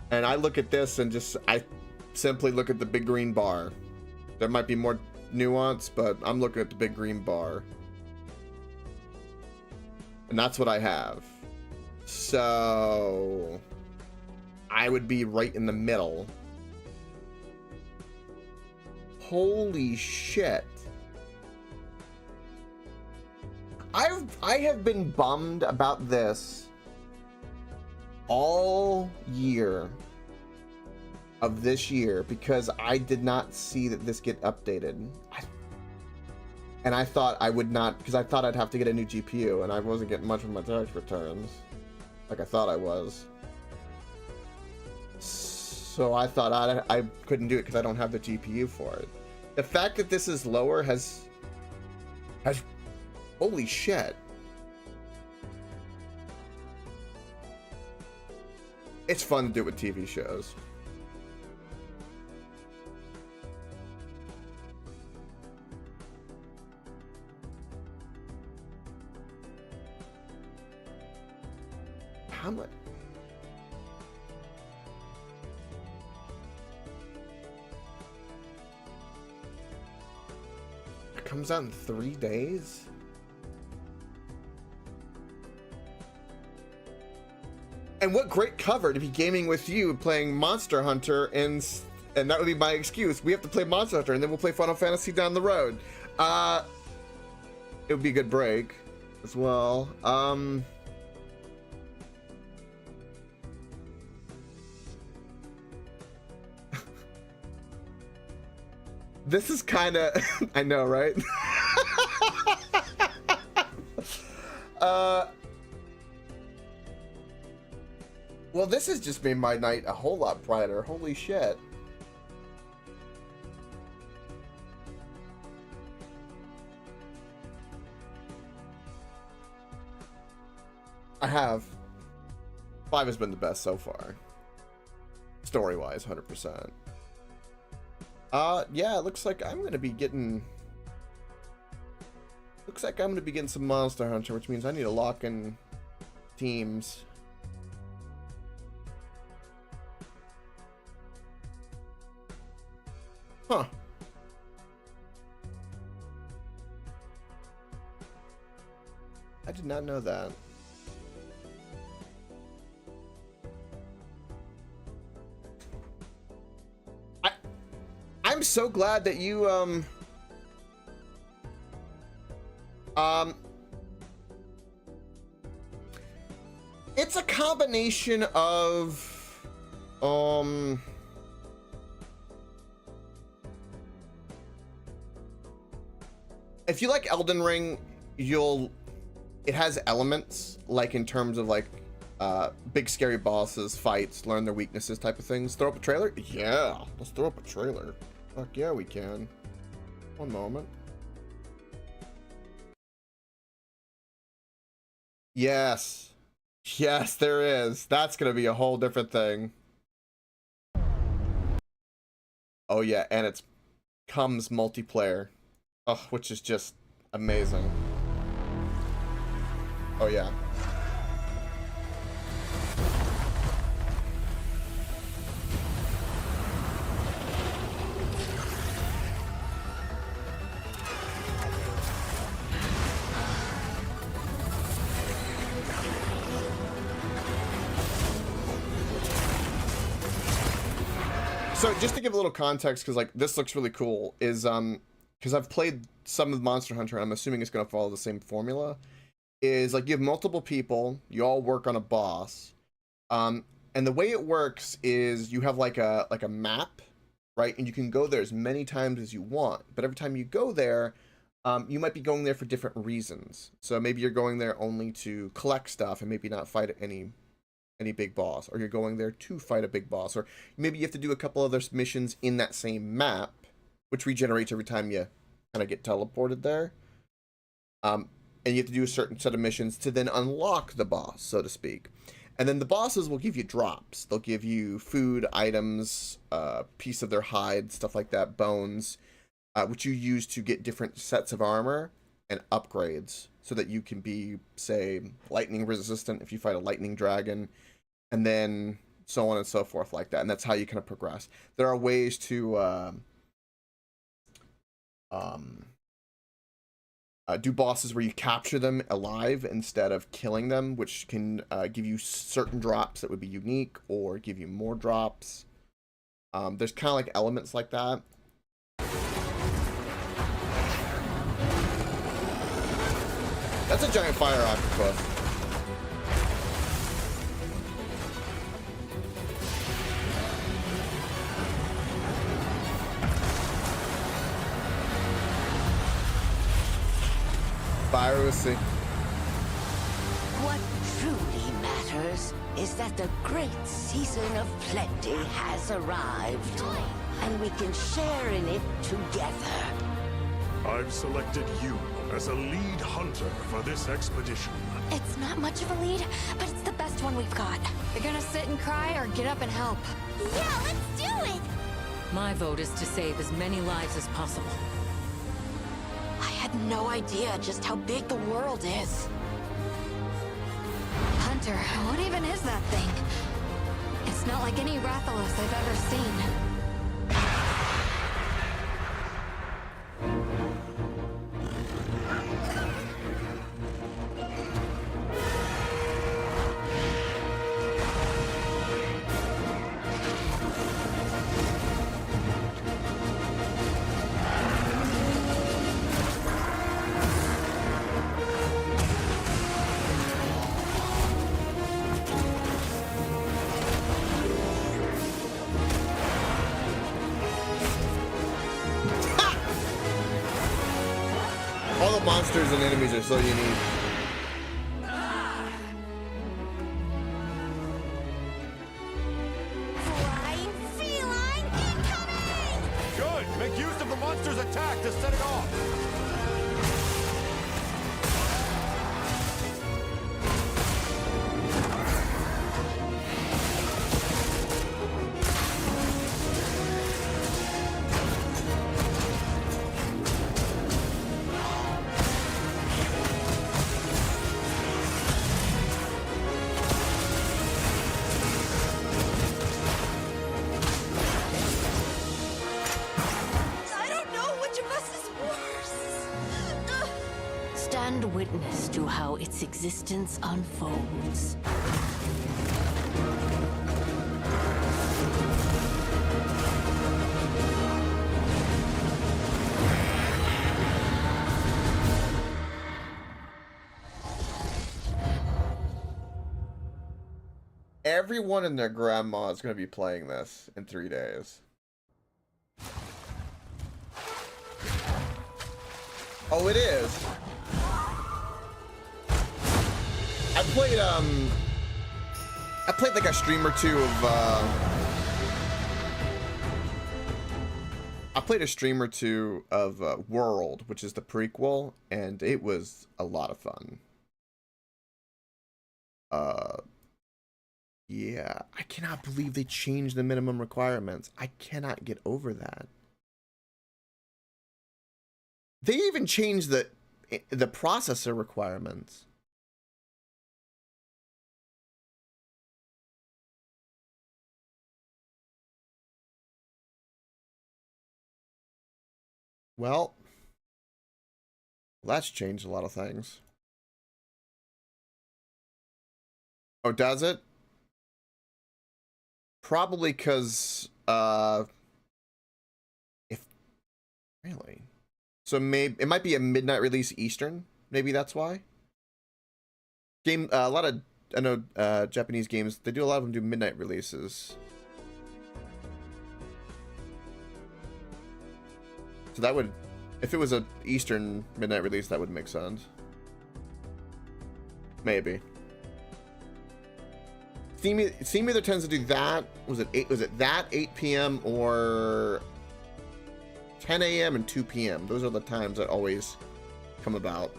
Speaker 1: And I look at this and I simply look at the big green bar. There might be more nuance, but I'm looking at the big green bar. And that's what I have. So I would be right in the middle. Holy shit. I have been bummed about this all year of this year because I did not see that this get updated. And I thought I would not, because I thought I'd have to get a new GPU, and I wasn't getting much of my tax returns like I thought I was. So I thought I couldn't do it because I don't have the GPU for it. The fact that this is lower has holy shit. It's fun to do with TV shows. How much? It comes out in 3 days? And what great cover to be gaming with you playing Monster Hunter, and that would be my excuse. We have to play Monster Hunter and then we'll play Final Fantasy down the road. It would be a good break as well. This is kind of I know, right? Well, this has just made my night a whole lot brighter. Holy shit. I have. 5 has been the best so far. Story-wise, 100%. Yeah, it looks like I'm gonna be getting... Looks like I'm gonna be getting some Monster Hunter, which means I need to lock in teams. Huh. I did not know that. I'm so glad that you it's a combination of if you like Elden Ring, it has elements like in terms of like big scary bosses, fights, learn their weaknesses type of things. Throw up a trailer? Yeah, let's throw up a trailer. Fuck yeah, we can. One moment. Yes. Yes, there is. That's gonna be a whole different thing. Oh yeah, and it's comes multiplayer. Oh, which is just amazing. Oh yeah. So just to give a little context, because like this looks really cool, is because I've played some of Monster Hunter, and I'm assuming it's gonna follow the same formula. Is like you have multiple people, you all work on a boss, and the way it works is you have like a map, right? And you can go there as many times as you want, but every time you go there, you might be going there for different reasons. So maybe you're going there only to collect stuff and maybe not fight any big boss, or you're going there to fight a big boss, or maybe you have to do a couple other missions in that same map, which regenerates every time you kind of get teleported there. And you have to do a certain set of missions to then unlock the boss, so to speak. And then the bosses will give you drops. They'll give you food, items, piece of their hide, stuff like that, bones, which you use to get different sets of armor and upgrades so that you can be, say, lightning resistant if you fight a lightning dragon, and then so on and so forth like that. And that's how you kind of progress. There are ways to do bosses where you capture them alive instead of killing them, which can give you certain drops that would be unique or give you more drops. There's kind of like elements like that. That's a giant fire octopus. Piracy.
Speaker 2: What truly matters is that the great season of plenty has arrived, and we can share in it together.
Speaker 3: I've selected you as a lead hunter for this expedition.
Speaker 4: It's not much of a lead, but it's the best one we've got. You're gonna sit and cry or get up and help? Yeah, let's do it!
Speaker 5: My vote is to save as many lives as possible.
Speaker 4: I had no idea just how big the world is. Hunter, what even is that thing? It's not like any Rathalos I've ever seen.
Speaker 1: All the monsters and enemies are so unique.
Speaker 4: Flying feline incoming!
Speaker 3: Good! Make use of the monster's attack to set it off!
Speaker 2: Stand witness to how its existence unfolds.
Speaker 1: Everyone and their grandma is going to be playing this in 3 days. Oh, it is. I played like a stream or two of I played a stream or two of World, which is the prequel, and it was a lot of fun. Yeah, I cannot believe they changed the minimum requirements. I cannot get over that. They even changed the processor requirements. Well, that's changed a lot of things. Oh, does it? Probably because, if, really? So maybe, it might be a midnight release Eastern. Maybe that's why. A lot of, I know, Japanese games, they do a lot of them do midnight releases. So that would, if it was a Eastern midnight release, that would make sense. Maybe. Steam either tends to do that. Was it that 8 p.m. or 10 a.m. and 2 p.m. Those are the times that always come about.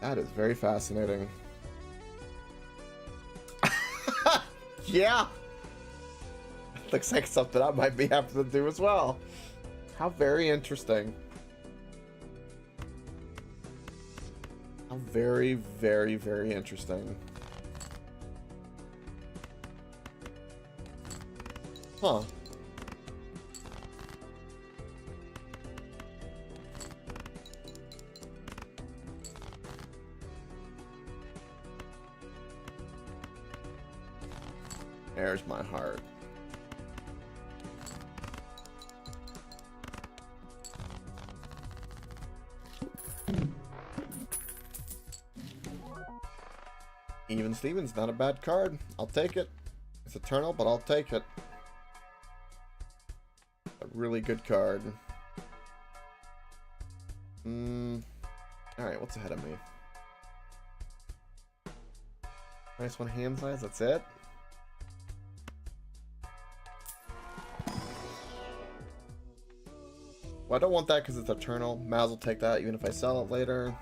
Speaker 1: That is very fascinating. Yeah. Looks like something I might be having to do as well. How very interesting. How very, very, very interesting. Huh. There's my heart. Even Stevens, not a bad card. I'll take it. It's Eternal, but I'll take it. A really good card. Alright, what's ahead of me? Nice one hand size, that's it? Well, I don't want that because it's Eternal. Might as well take that even if I sell it later.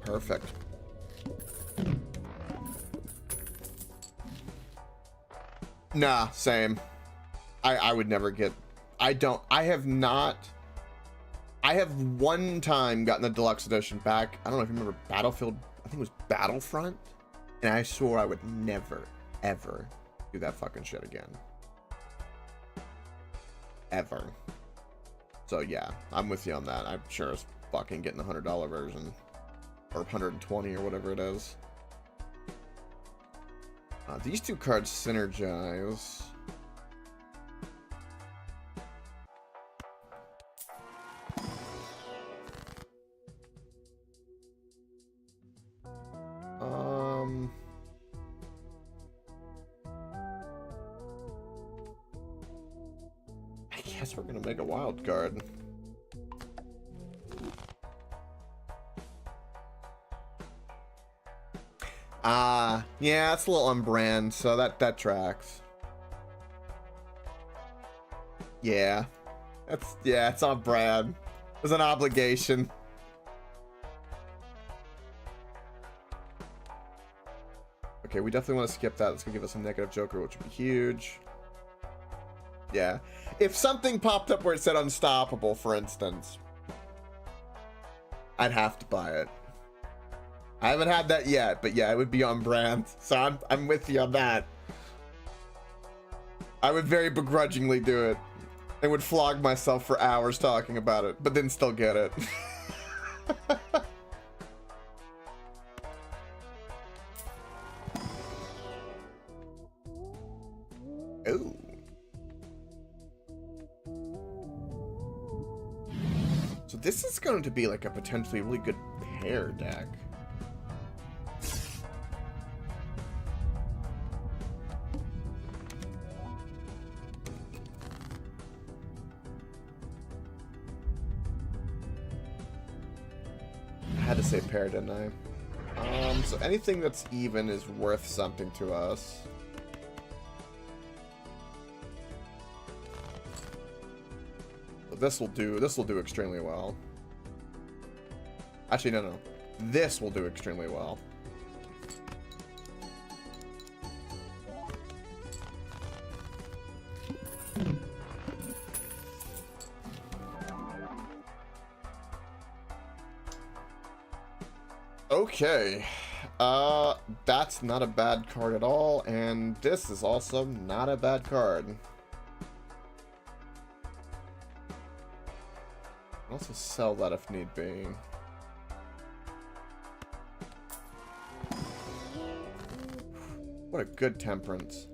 Speaker 1: Perfect. Nah, same. I would never get... I have one time gotten the deluxe edition back. I don't know if you remember Battlefield. I think it was Battlefront. And I swore I would never, ever do that fucking shit again. Ever. So yeah, I'm with you on that. I'm sure as fucking getting the $100 version. Or 120 or whatever it is. These two cards synergize. I guess we're gonna make a wild card. Yeah, it's a little on brand, so that tracks. Yeah. It's on brand. There's an obligation. Okay, we definitely want to skip that. That's gonna give us a negative Joker, which would be huge. Yeah. If something popped up where it said unstoppable, for instance, I'd have to buy it. I haven't had that yet, but yeah, it would be on brand. So I'm with you on that. I would very begrudgingly do it. I would flog myself for hours talking about it, but then still get it. Ooh. So this is going to be like a potentially really good pair deck. to say pair, didn't I? So anything that's even is worth something to us. But this will do extremely well. Actually, no. This will do extremely well. Okay, that's not a bad card at all, and this is also not a bad card. I'll also sell that if need be. What a good temperance.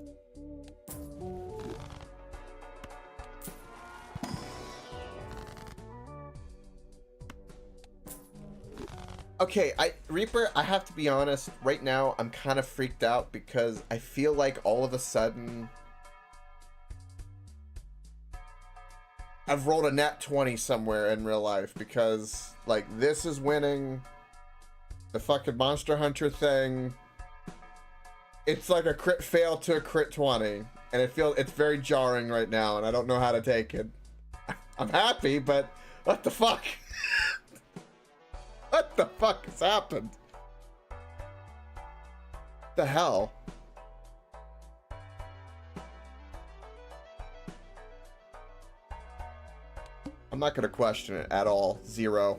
Speaker 1: Okay, Reaper, I have to be honest, right now I'm kind of freaked out because I feel like all of a sudden I've rolled a nat 20 somewhere in real life because, like, this is winning, the fucking Monster Hunter thing, it's like a crit fail to a crit 20, and it's very jarring right now, and I don't know how to take it. I'm happy, but what the fuck? What the fuck has happened? The hell? I'm not gonna question it at all. 0.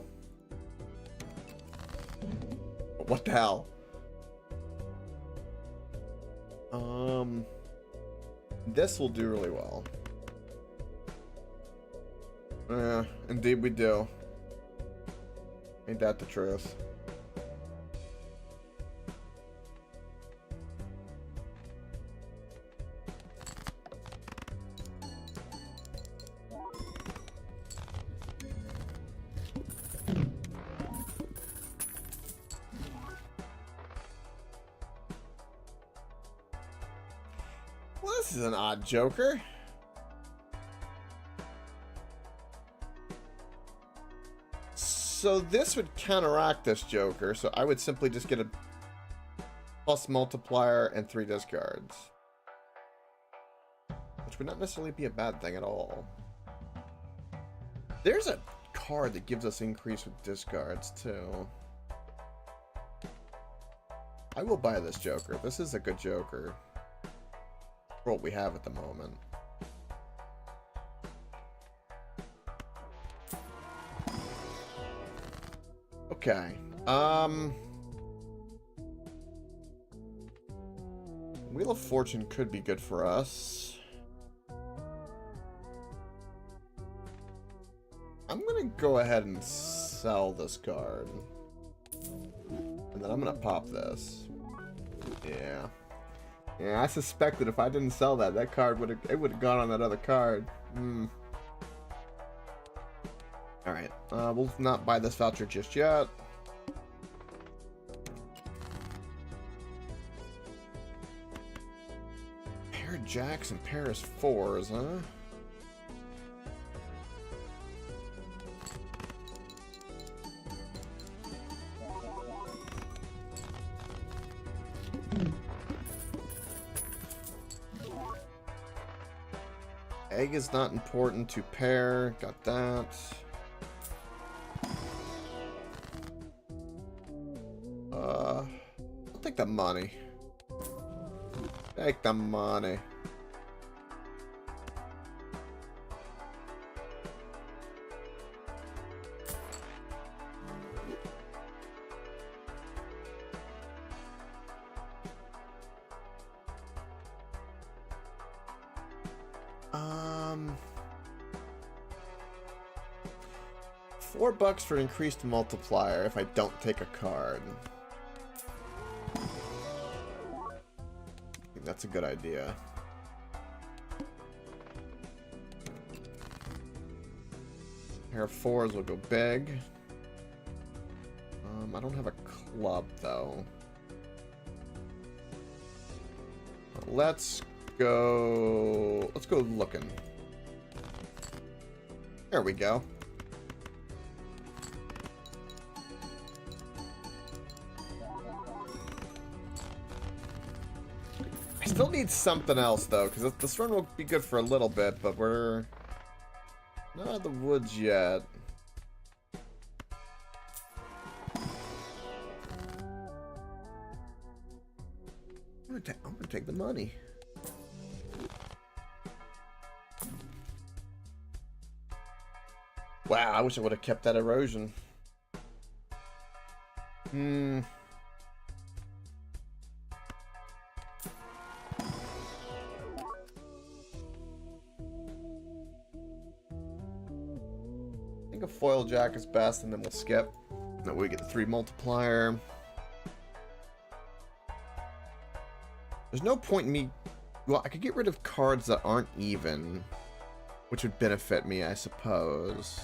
Speaker 1: What the hell? This will do really well. Yeah, indeed we do. Ain't that the truth? Well, this is an odd Joker. So this would counteract this Joker, so I would simply just get a plus multiplier and 3 discards. Which would not necessarily be a bad thing at all. There's a card that gives us increase with discards, too. I will buy this Joker. This is a good Joker. For what we have at the moment. Okay. Wheel of Fortune could be good for us. I'm gonna go ahead and sell this card. And then I'm gonna pop this. Yeah. Yeah, I suspected if I didn't sell that card would have gone on that other card. Alright, we'll not buy this voucher just yet. Pair of jacks and pair of 4s, huh? Egg is not important to pair. Got that. I'll take the money. Take the money. $4 for increased multiplier if I don't take a card. I think that's a good idea. Pair of 4s will go big. I don't have a club though. Let's go looking. There we go. Still need something else, though, because this run will be good for a little bit, but we're not out of the woods yet. I'm gonna take the money. Wow, I wish I would have kept that erosion. I think a foil jack is best, and then we'll skip. That way we get the 3 multiplier. There's no point in me... Well, I could get rid of cards that aren't even, which would benefit me, I suppose.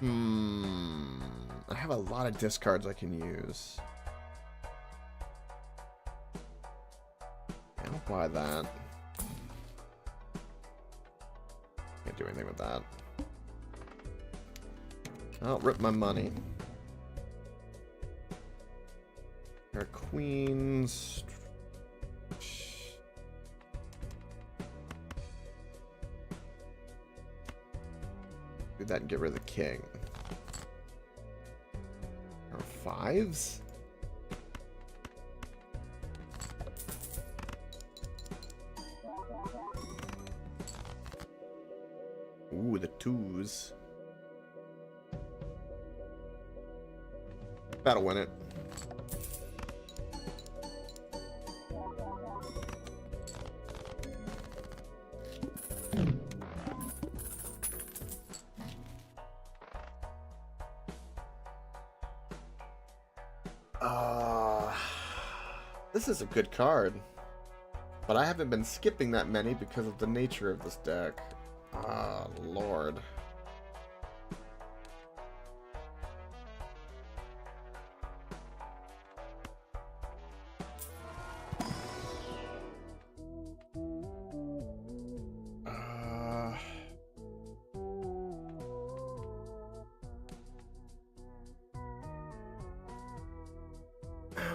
Speaker 1: I have a lot of discards I can use. I don't buy that. Can't do anything with that. I'll rip my money. Our queens. Do that and get rid of the king. Our 5s? Ooh, the 2s. That'll win it. This is a good card, but I haven't been skipping that many because of the nature of this deck. Ah, Lord.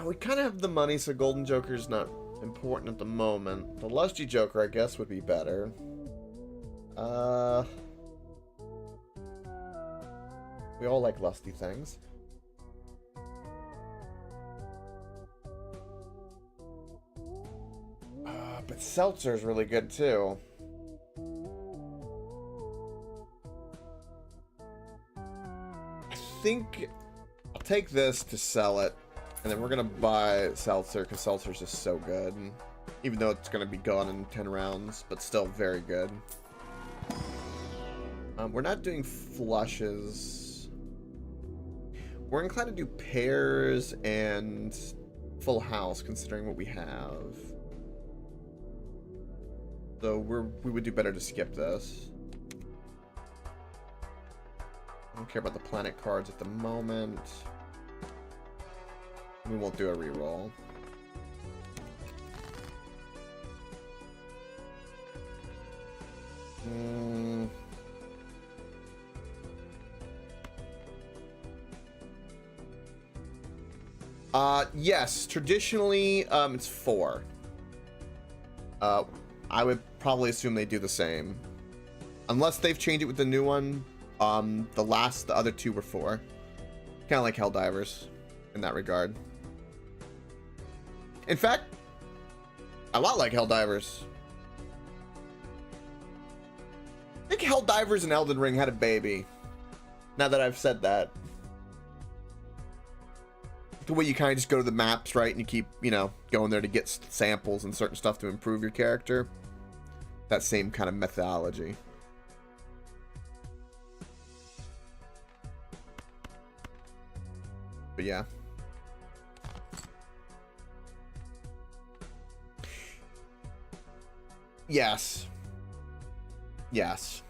Speaker 1: We kind of have the money, so Golden Joker's not important at the moment. The Lusty Joker, I guess, would be better. We all like lusty things. But Seltzer's really good, too. I think I'll take this to sell it. And then we're going to buy Seltzer, because Seltzer's just so good. Even though it's going to be gone in 10 rounds, but still very good. We're not doing flushes. We're inclined to do pairs and full house, considering what we have. So we would do better to skip this. I don't care about the planet cards at the moment. We won't do a reroll. Yes, traditionally, it's 4. I would probably assume they do the same. Unless they've changed it with the new one. The other 2 were 4. Kind of like Helldivers in that regard. In fact, a lot like Helldivers. I think Helldivers and Elden Ring had a baby. Now that I've said that. The way you kind of just go to the maps, right? And you keep, going there to get samples and certain stuff to improve your character. That same kind of methodology. But yeah. Yes. Yes.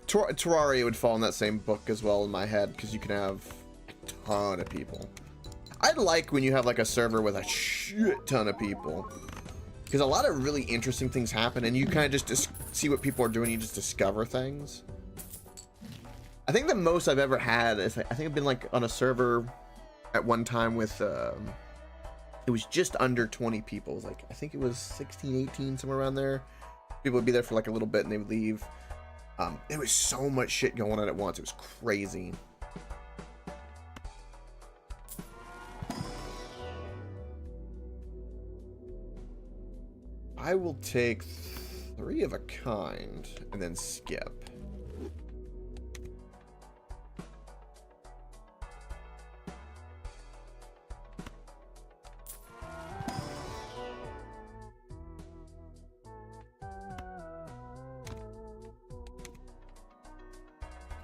Speaker 1: Terraria would fall in that same book as well in my head, because you can have a ton of people. I like when you have like a server with a shit ton of people, because a lot of really interesting things happen, and you kind of just see what people are doing. You just discover things. I think the most I've ever had is, I think I've been like on a server at one time with it was just under 20 people. It was like, I think it was 16, 18, somewhere around there. People would be there for like a little bit and they would leave. There was so much shit going on at once. It was crazy. I will take 3 of a kind and then skip.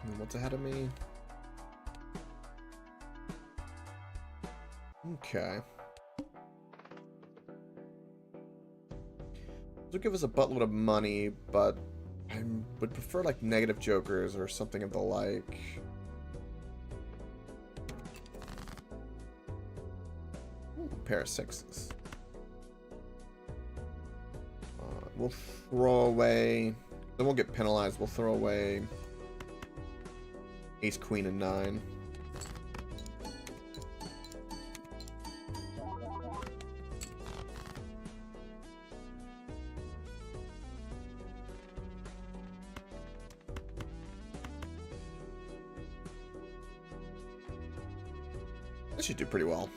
Speaker 1: And what's ahead of me? Okay. This will give us a buttload of money, but I would prefer like negative jokers or something of the like. Ooh, pair of 6s. We'll throw away. Then we'll get penalized. We'll throw away ace, queen, and 9. This should do pretty well.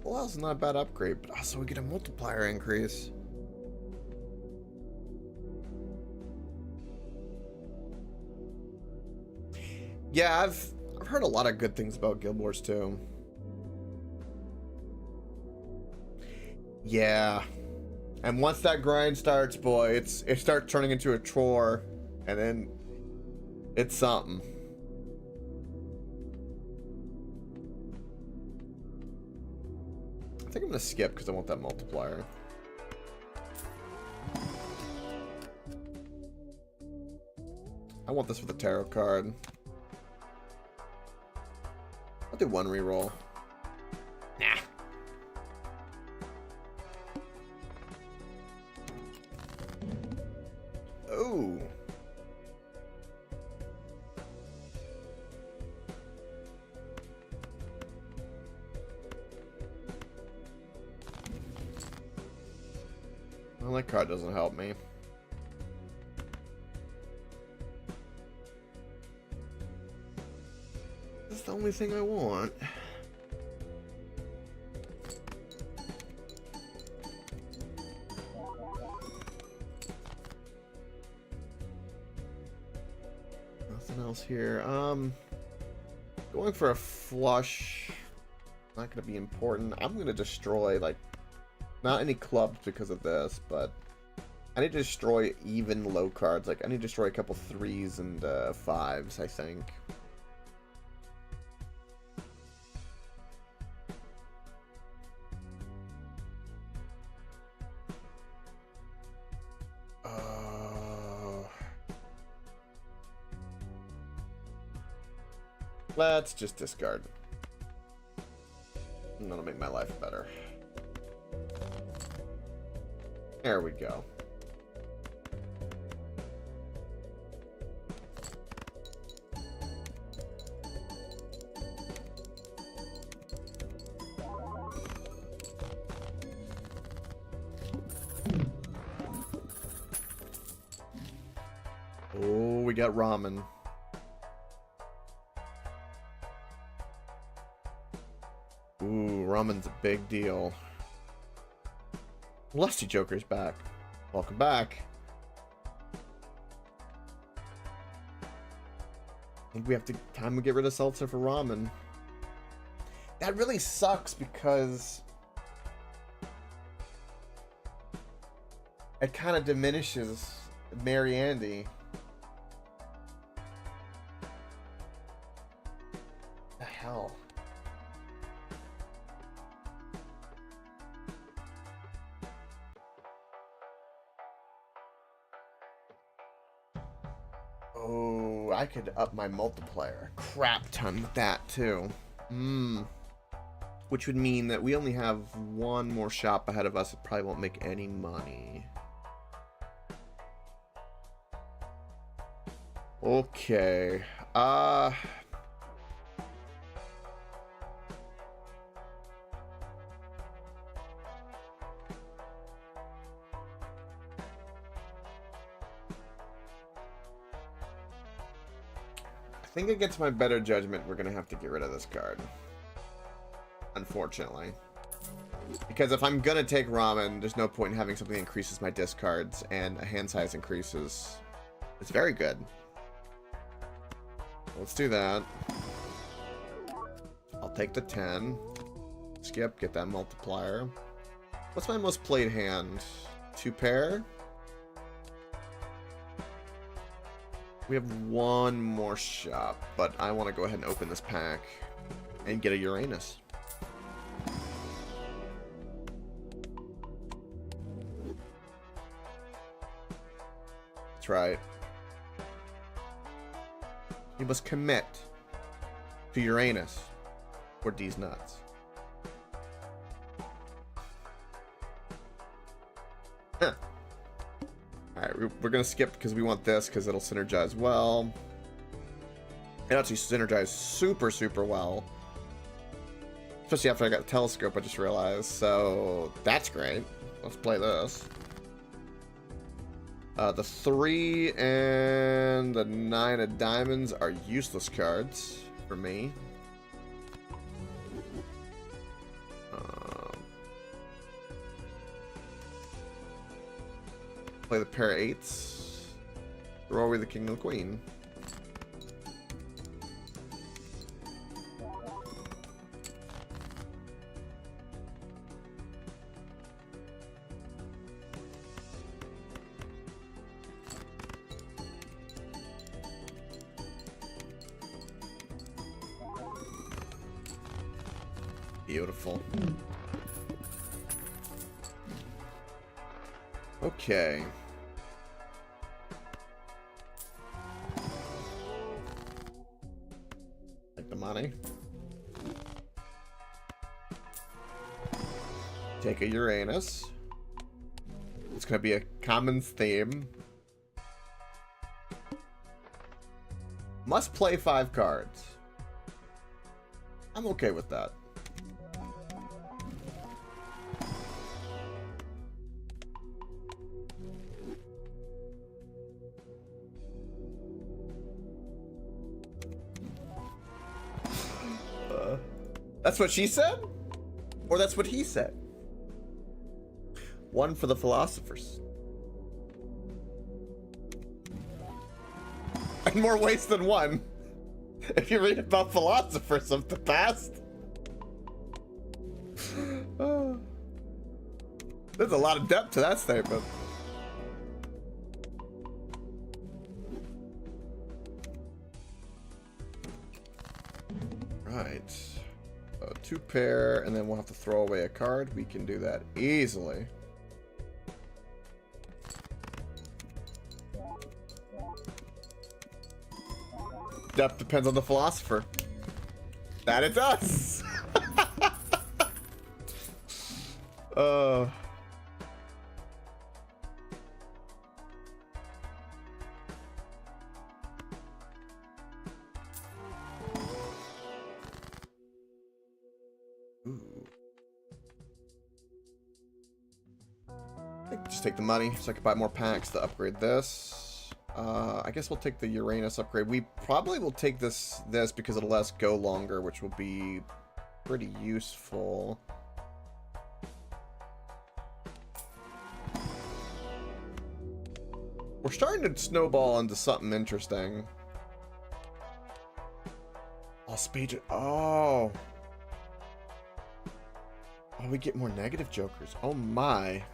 Speaker 1: Well, that's not a bad upgrade, but also we get a multiplier increase. Yeah, I've heard a lot of good things about Guild Wars 2. Yeah. And once that grind starts, boy, it starts turning into a chore, and then it's something. I think I'm gonna skip because I want that multiplier. I want this for the tarot card. I'll do 1 reroll. Nah. Oh. Well, that card doesn't help me. That's the only thing I want. Nothing else here. Going for a flush. Not gonna be important. I'm gonna destroy, like, not any clubs because of this, but I need to destroy even low cards. Like, I need to destroy a couple 3s and 5s, I think. Let's just discard. And that'll make my life better. There we go. Oh, we got ramen. Ooh, ramen's a big deal. Lusty Joker's back. Welcome back. I think we have to time to get rid of Seltzer for ramen. That really sucks because it kind of diminishes Mary Andy. The hell? Oh, Ooh, I could up my multiplier a crap ton with that too. Which would mean that we only have one more shop ahead of us. It probably won't make any money. Okay. I think against my better judgment, we're gonna have to get rid of this card. Unfortunately. Because if I'm gonna take ramen, there's no point in having something that increases my discards, and a hand size increases. It's very good. Let's do that. I'll take the 10. Skip, get that multiplier. What's my most played hand? 2 pair? We have one more shop, but I want to go ahead and open this pack and get a Uranus. That's right. You must commit to Uranus or D's nuts. Huh. Alright, we're going to skip because we want this because it'll synergize well. It actually synergizes super, super well. Especially after I got the telescope, I just realized. So, that's great. Let's play this. The 3 and the 9 of diamonds are useless cards for me. Play the pair of 8s. Throw away the king and the queen. Beautiful. Okay. Take the money. Take a Uranus. It's gonna be a common theme. Must play 5 cards. I'm okay with that. That's what she said? Or that's what he said? One for the philosophers. In more ways than one. If you read about philosophers of the past. There's a lot of depth to that statement. Right. 2 pair, and then we'll have to throw away a card. We can do that easily. Depth depends on the philosopher. That it does. Just take the money so I can buy more packs to upgrade this. I guess we'll take the Uranus upgrade. We probably will take this because it'll let us go longer, which will be pretty useful. We're starting to snowball into something interesting. I'll speed it. Oh, we get more negative jokers. Oh my.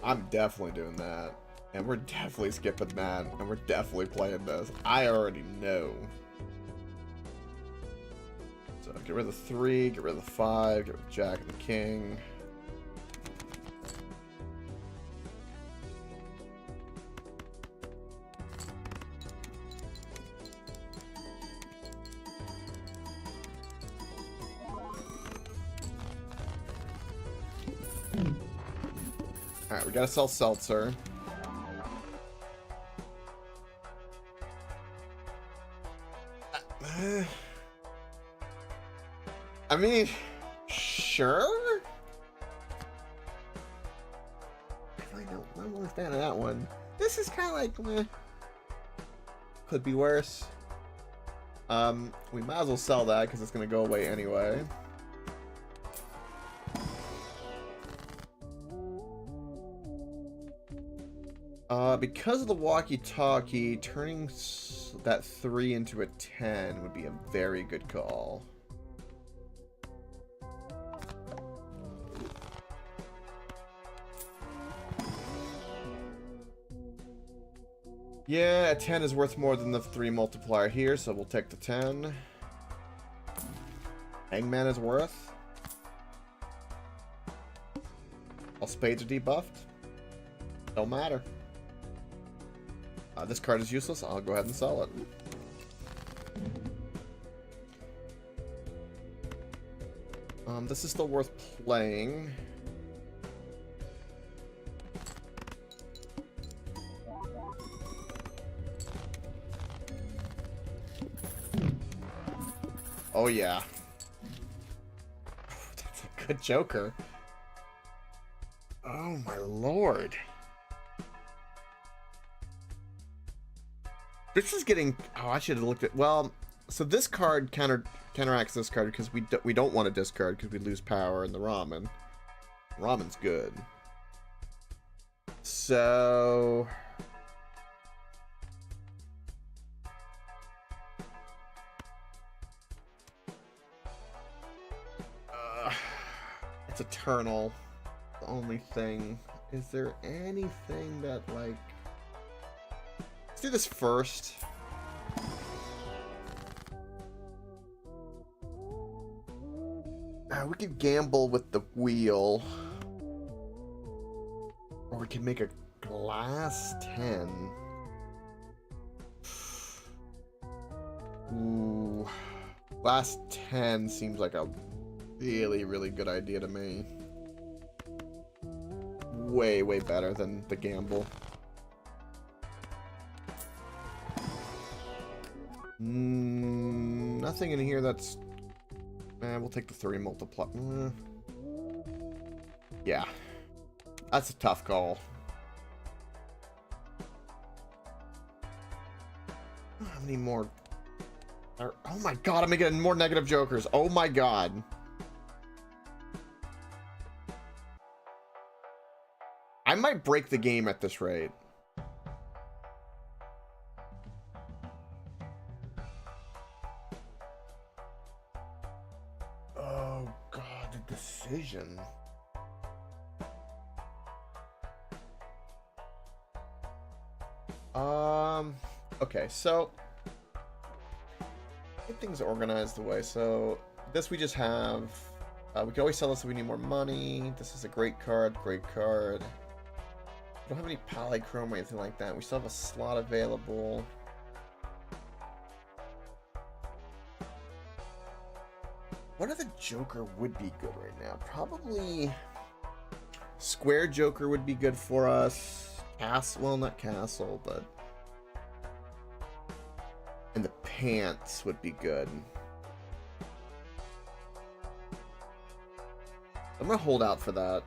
Speaker 1: I'm definitely doing that. And we're definitely skipping that. And we're definitely playing this. I already know. So get rid of the 3, get rid of the 5, get rid of the Jack and the King. Alright, we gotta sell seltzer. I mean, sure? I'm not a fan of that one. This is kind of like, meh. Could be worse. We might as well sell that because it's going to go away anyway. Because of the walkie-talkie, turning that 3 into a 10 would be a very good call. Yeah, a 10 is worth more than the 3 multiplier here, so we'll take the 10. Hangman is worth. All spades are debuffed. Don't matter. This card is useless. I'll go ahead and sell it. This is still worth playing. Oh yeah. That's a good Joker. Oh my lord. This is getting... Oh, I should have looked at... Well, so this card counteracts this card because we don't want to discard because we lose power in the ramen. Ramen's good. So... it's Eternal. The only thing. Is there anything that, like... Let's do this first. We could gamble with the wheel. Or we could make a glass 10. Ooh. Glass 10 seems like a really, really good idea to me. Way, way better than the gamble. Nothing in here that's... we'll take the 3 multiply. Yeah. That's a tough call. How many more? Oh my god, I'm making more negative jokers. Oh my god. I might break the game at this rate. Oh god, the decision. Okay, so get things organized the way. So this we just have. We can always sell this if we need more money. This is a great card. Great card. We don't have any polychrome or anything like that. We still have a slot available. What other Joker would be good right now? Probably Square Joker would be good for us. Castle, well, not Castle, but... And the pants would be good. I'm gonna hold out for that.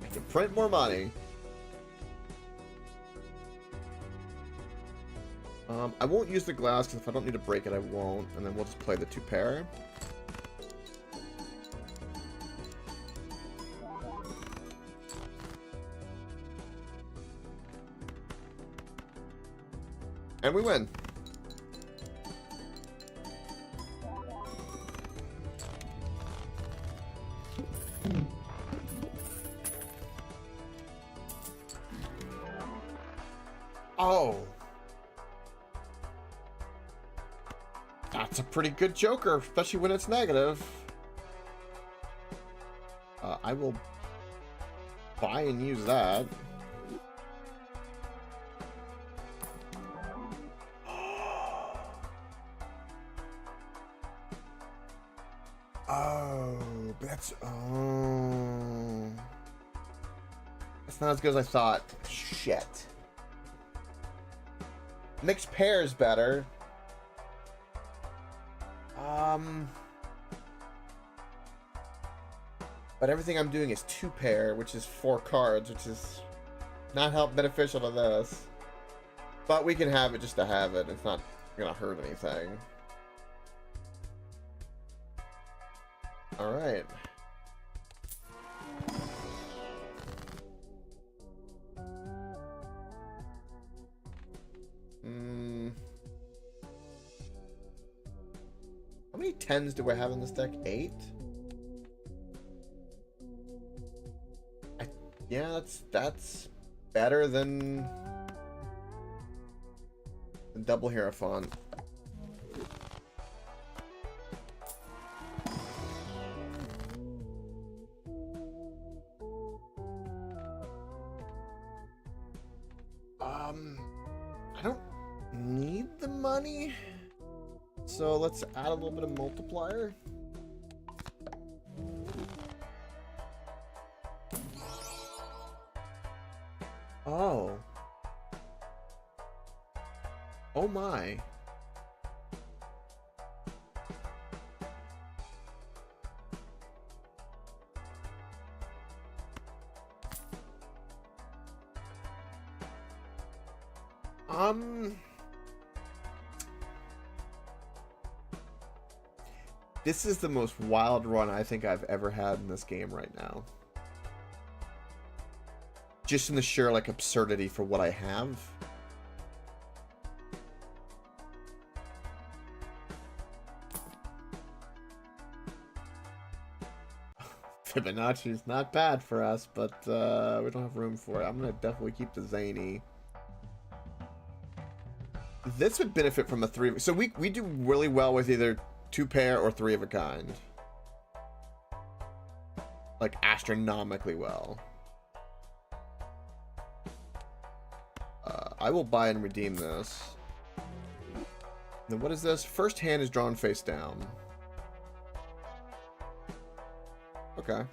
Speaker 1: I can print more money. I won't use the glass because if I don't need to break it, I won't. And then we'll just play the 2 pair. And we win. Oh. That's a pretty good Joker, especially when it's negative. I will buy and use that. Oh, but that's... Oh... That's not as good as I thought. Shit. Mixed pair's better. But everything I'm doing is 2 pair, which is 4 cards, which is not help beneficial to this. But we can have it just to have it. It's not gonna hurt anything. Alright. How many 10s do I have in this deck? 8? Yeah, that's better than double Hierophant. I don't need the money, so let's add a little bit of multiplier. Oh. Oh my. This is the most wild run I think I've ever had in this game right now. Just in the sheer, like, absurdity for what I have. Fibonacci's not bad for us, but we don't have room for it. I'm gonna definitely keep the zany. This would benefit from a 3. So we do really well with either 2 pair or 3 of a kind. Like, astronomically well. I will buy and redeem this. Then what is this? First hand is drawn face down. Okay.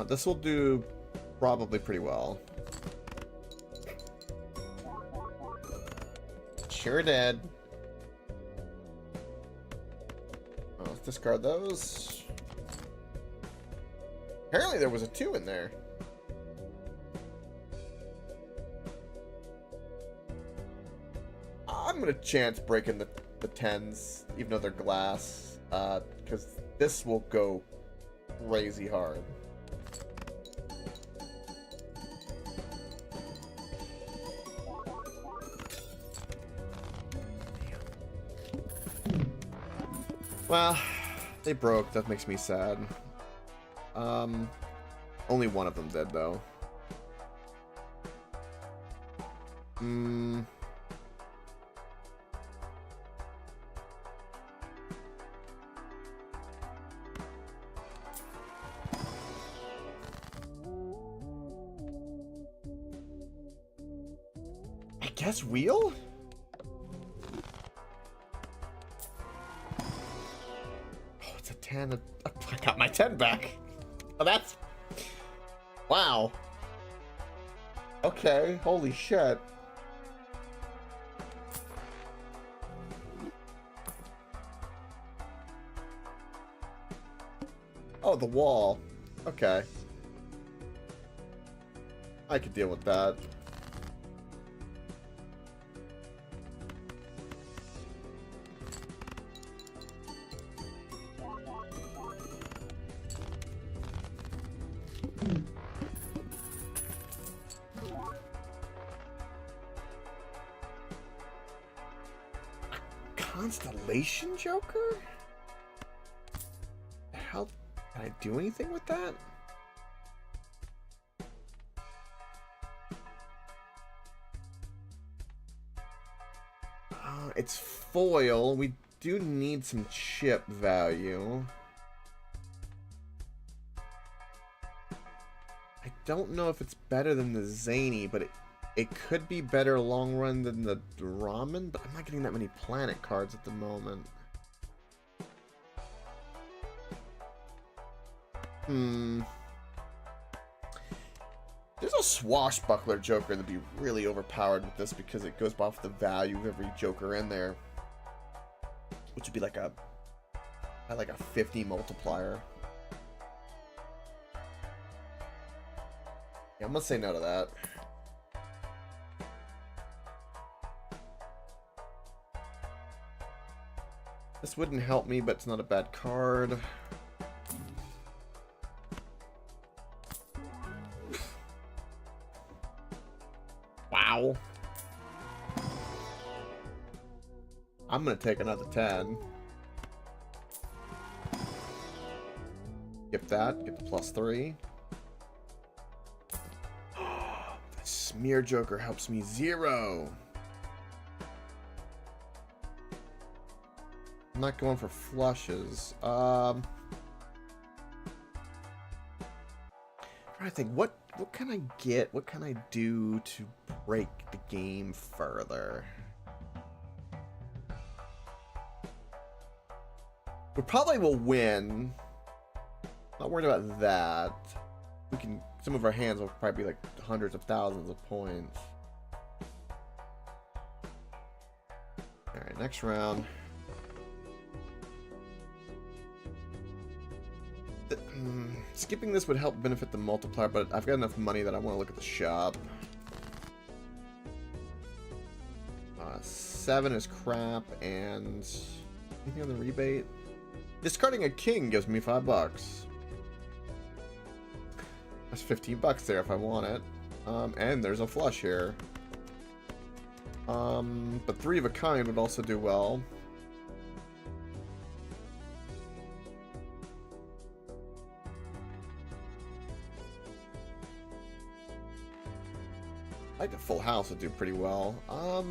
Speaker 1: This will do probably pretty well. Sure did. Let's discard those. Apparently there was a 2 in there. I'm gonna chance breaking the 10s, even though they're glass, because this will go crazy hard. Well, they broke. That makes me sad. Only one of them did, though. I guess wheel? Oh, it's a 10. I got my 10 back. Oh, that's... Wow. Okay, holy shit. Oh, the wall. Okay. I could deal with that. Constellation Joker? How can I do anything with that? It's foil. We do need some chip value. I don't know if it's better than the zany, but It could be better long run than the ramen, but I'm not getting that many planet cards at the moment. There's a swashbuckler Joker that'd be really overpowered with this because it goes off the value of every Joker in there, which would be like a 50 multiplier. Yeah, I'm gonna say no to that. This wouldn't help me, but it's not a bad card. Wow. I'm gonna take another 10. Get that. Get the +3. The Smear Joker helps me 0. I'm not going for flushes. I'm trying to think, what can I get? What can I do to break the game further? We probably will win. Not worried about that. We can. Some of our hands will probably be like hundreds of thousands of points. All right, next round. Skipping this would help benefit the multiplier, but I've got enough money that I want to look at the shop. 7 is crap, and anything on the rebate? Discarding a king gives me $5. That's $15 there if I want it. And there's a flush here. But 3 of a kind would also do well. I think a full house would do pretty well. I'll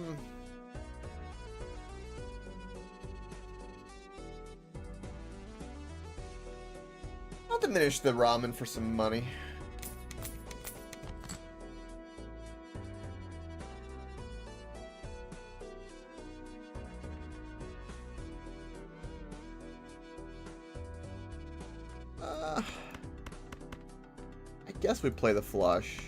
Speaker 1: diminish the ramen for some money. I guess we play the flush.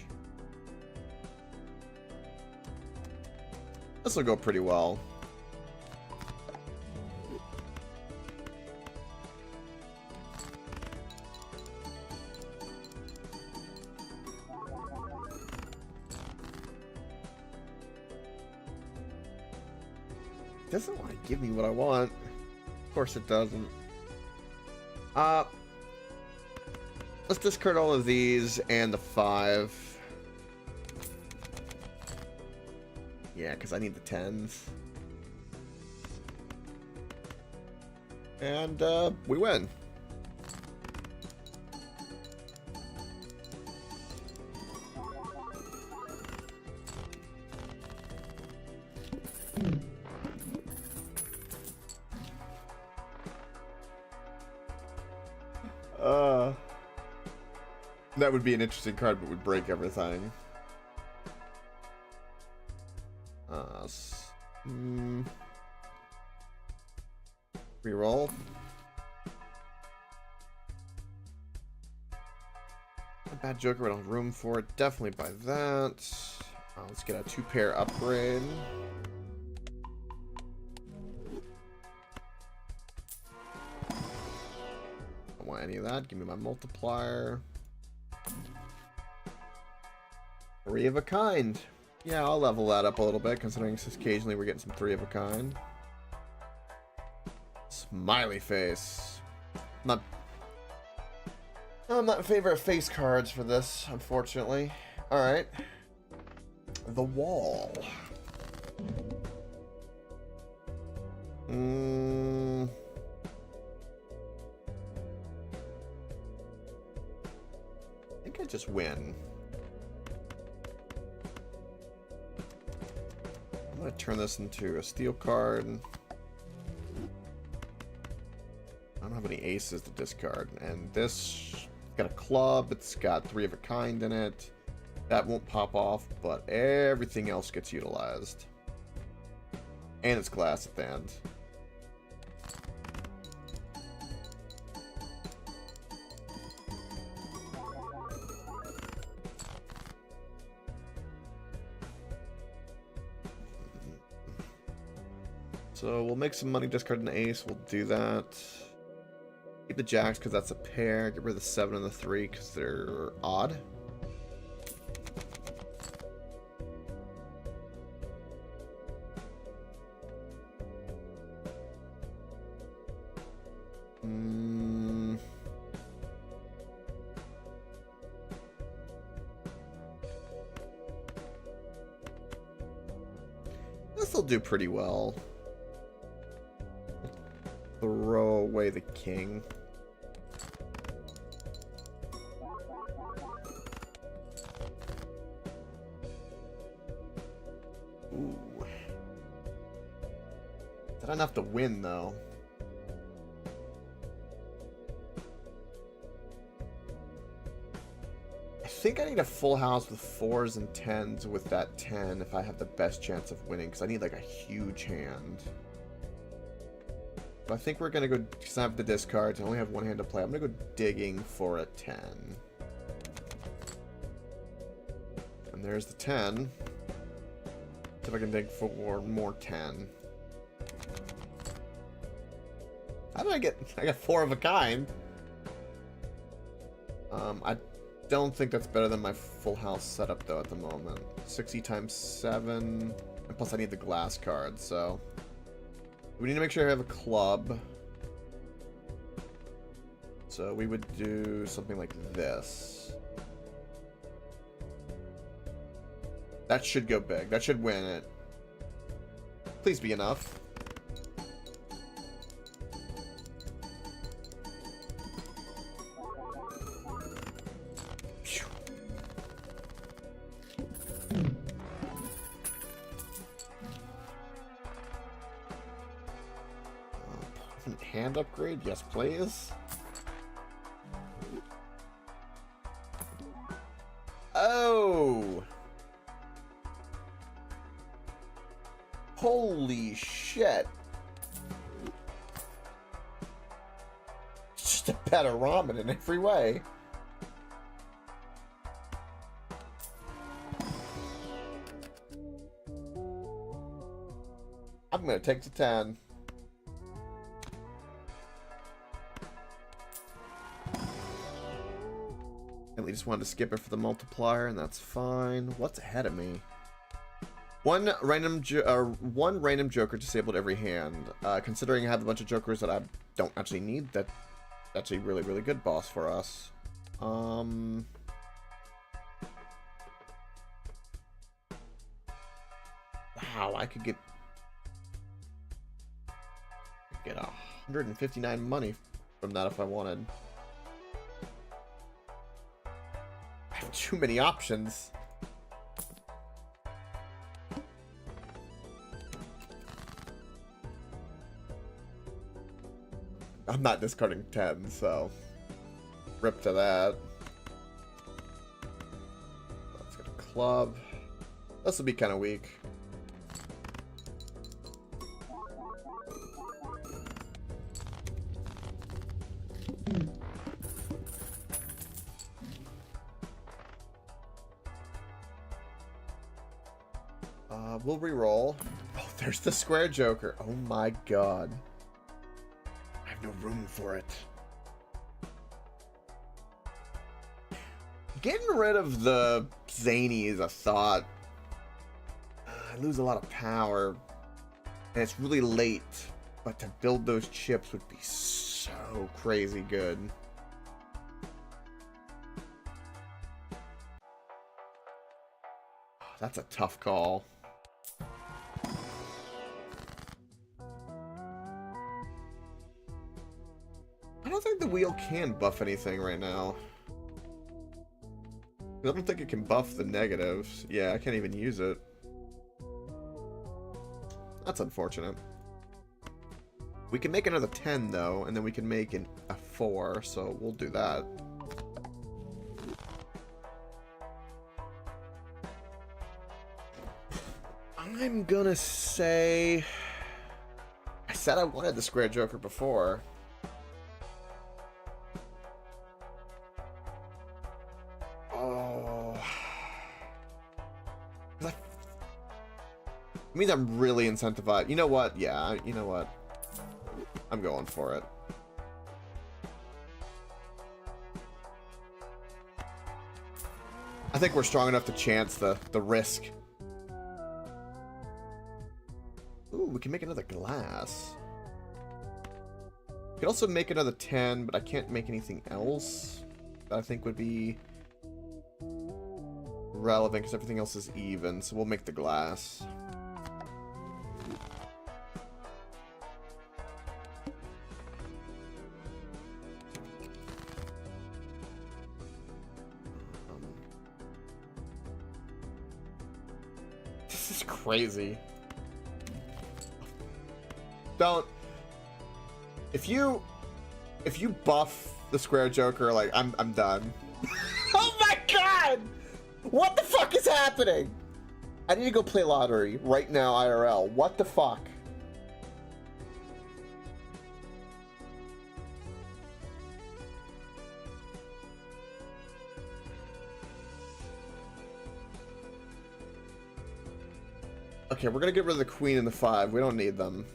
Speaker 1: This will go pretty well. It doesn't want to give me what I want. Of course it doesn't. Let's discard all of these and the 5. Yeah, because I need the 10s. And, we win. That would be an interesting card, but would break everything. Reroll. A bad Joker, I don't have room for it. Definitely buy that. Let's get a 2-pair upgrade. Don't want any of that. Give me my multiplier. 3 of a kind. Yeah, I'll level that up a little bit, considering occasionally we're getting some 3 of a kind. Smiley face. I'm not in favor of face cards for this, unfortunately. Alright. The wall. I think I just win. I'm going to turn this into a steel card. I don't have any aces to discard. And this got a club. It's got 3 of a kind in it. That won't pop off, but everything else gets utilized. And it's glass at the end. So we'll make some money discarding the ace. We'll do that. Keep the jacks because that's a pair. Get rid of the 7 and the 3 because they're odd. This'll do pretty well. Throw away the king. Ooh. Is that enough to win, though? I think I need a full house with 4s and 10s with that 10 if I have the best chance of winning, because I need like a huge hand. But I think we're going to go, because I have the discards, I only have one hand to play, I'm going to go digging for a 10. And there's the 10. See if I can dig for more 10. How did I get? I got 4 of a kind. I don't think that's better than my full house setup though at the moment. 60 times 7, and plus I need the glass card. So we need to make sure I have a club. So we would do something like this. That should go big. That should win it. Please be enough. Hand upgrade? Yes, please. Oh! Holy shit. It's just a better ramen in every way. I'm gonna take the 10. We just wanted to skip it for the multiplier, and that's fine. What's ahead of me? One random joker disabled every hand. Considering I have a bunch of jokers that I don't actually need, that's actually really, really good boss for us. Wow, I could get 159 money from that if I wanted. I have too many options. I'm not discarding 10, so rip to that. Let's get a club. This will be kind of weak. We'll re-roll. Oh, there's the square joker. Oh my god. I have no room for it. Getting rid of the zany is a thought. I lose a lot of power. And it's really late. But to build those chips would be so crazy good. That's a tough call. I don't think the wheel can buff anything right now. I don't think it can buff the negatives. Yeah, I can't even use it. That's unfortunate. We can make another 10 though, and then we can make a 4, so we'll do that. I'm gonna say... I said I wanted the Square Joker before. Oh... It means I'm really incentivized. You know what? Yeah, you know what? I'm going for it. I think we're strong enough to chance the risk. Ooh, we can make another glass. We could also make another 10, but I can't make anything else that I think would be relevant because everything else is even, so we'll make the glass. This is crazy. Don't. If you buff the Square Joker, like I'm done. Oh my god! What the fuck is happening? I need to go play lottery right now, IRL. What the fuck? Okay, we're gonna get rid of the queen and the 5. We don't need them.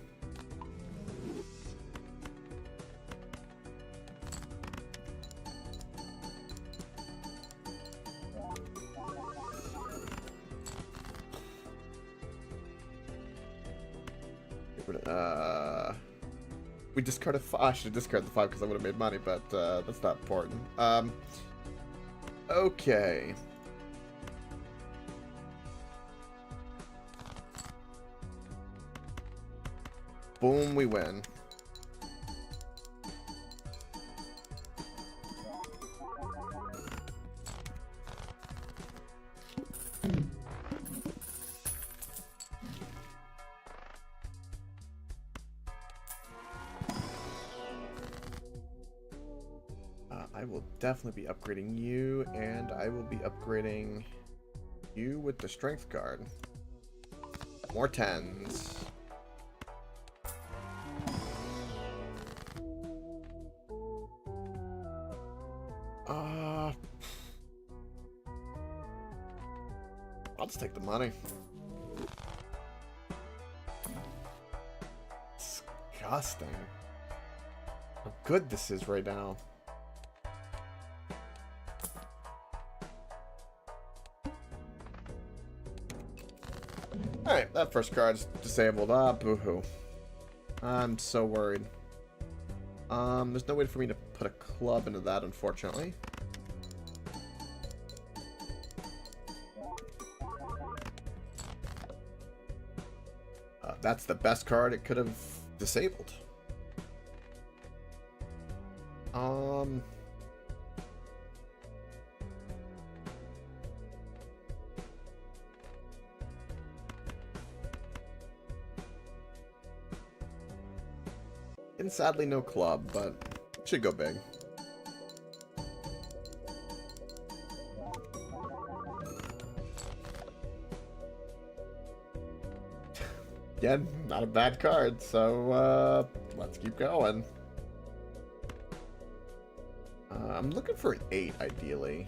Speaker 1: We discarded 5. I should have discarded the 5 because I would have made money, but that's not important. Okay. Boom, we win. I will definitely be upgrading you, and I will be upgrading you with the strength card. More 10s. I'll just take the money. Disgusting. How good this is right now. Alright, that first card's disabled. Ah, boo-hoo. I'm so worried. There's no way for me to put a club into that, unfortunately. That's the best card it could have disabled. And sadly no club, but it should go big. Again, not a bad card, so let's keep going. I'm looking for an 8, ideally.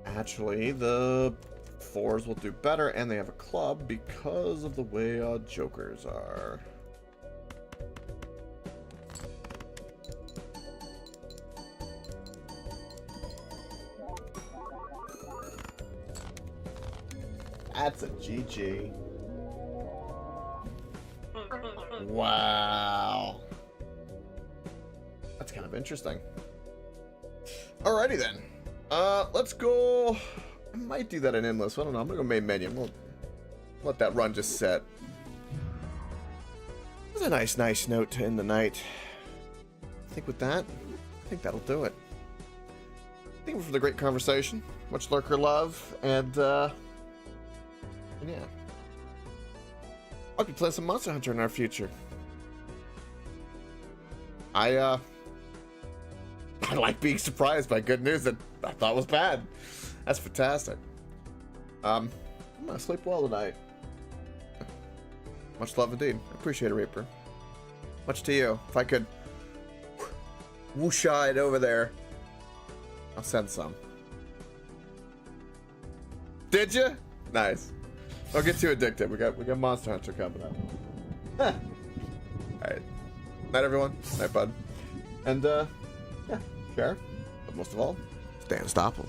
Speaker 1: Actually, the 4s will do better, and they have a club because of the way our jokers are. That's a GG. Wow. That's kind of interesting. Alrighty then. Let's go. I might do that in endless. I don't know. I'm gonna go main menu. We'll let that run just set. It was a nice note to end the night. I think with that, I think that'll do it. Thank you for the great conversation. Much lurker love, and yeah. I'll be playing some Monster Hunter in our future. I I like being surprised by good news that I thought was bad. That's fantastic. I'm gonna sleep well tonight. Much love indeed. I appreciate it, Reaper. Much to you. If I could whoosh it over there, I'll send some. Did you? Nice. Don't get too addicted. We got Monster Hunter coming up. Alright. Night, everyone. Night, bud. And, yeah, share. But most of all, stay unstoppable.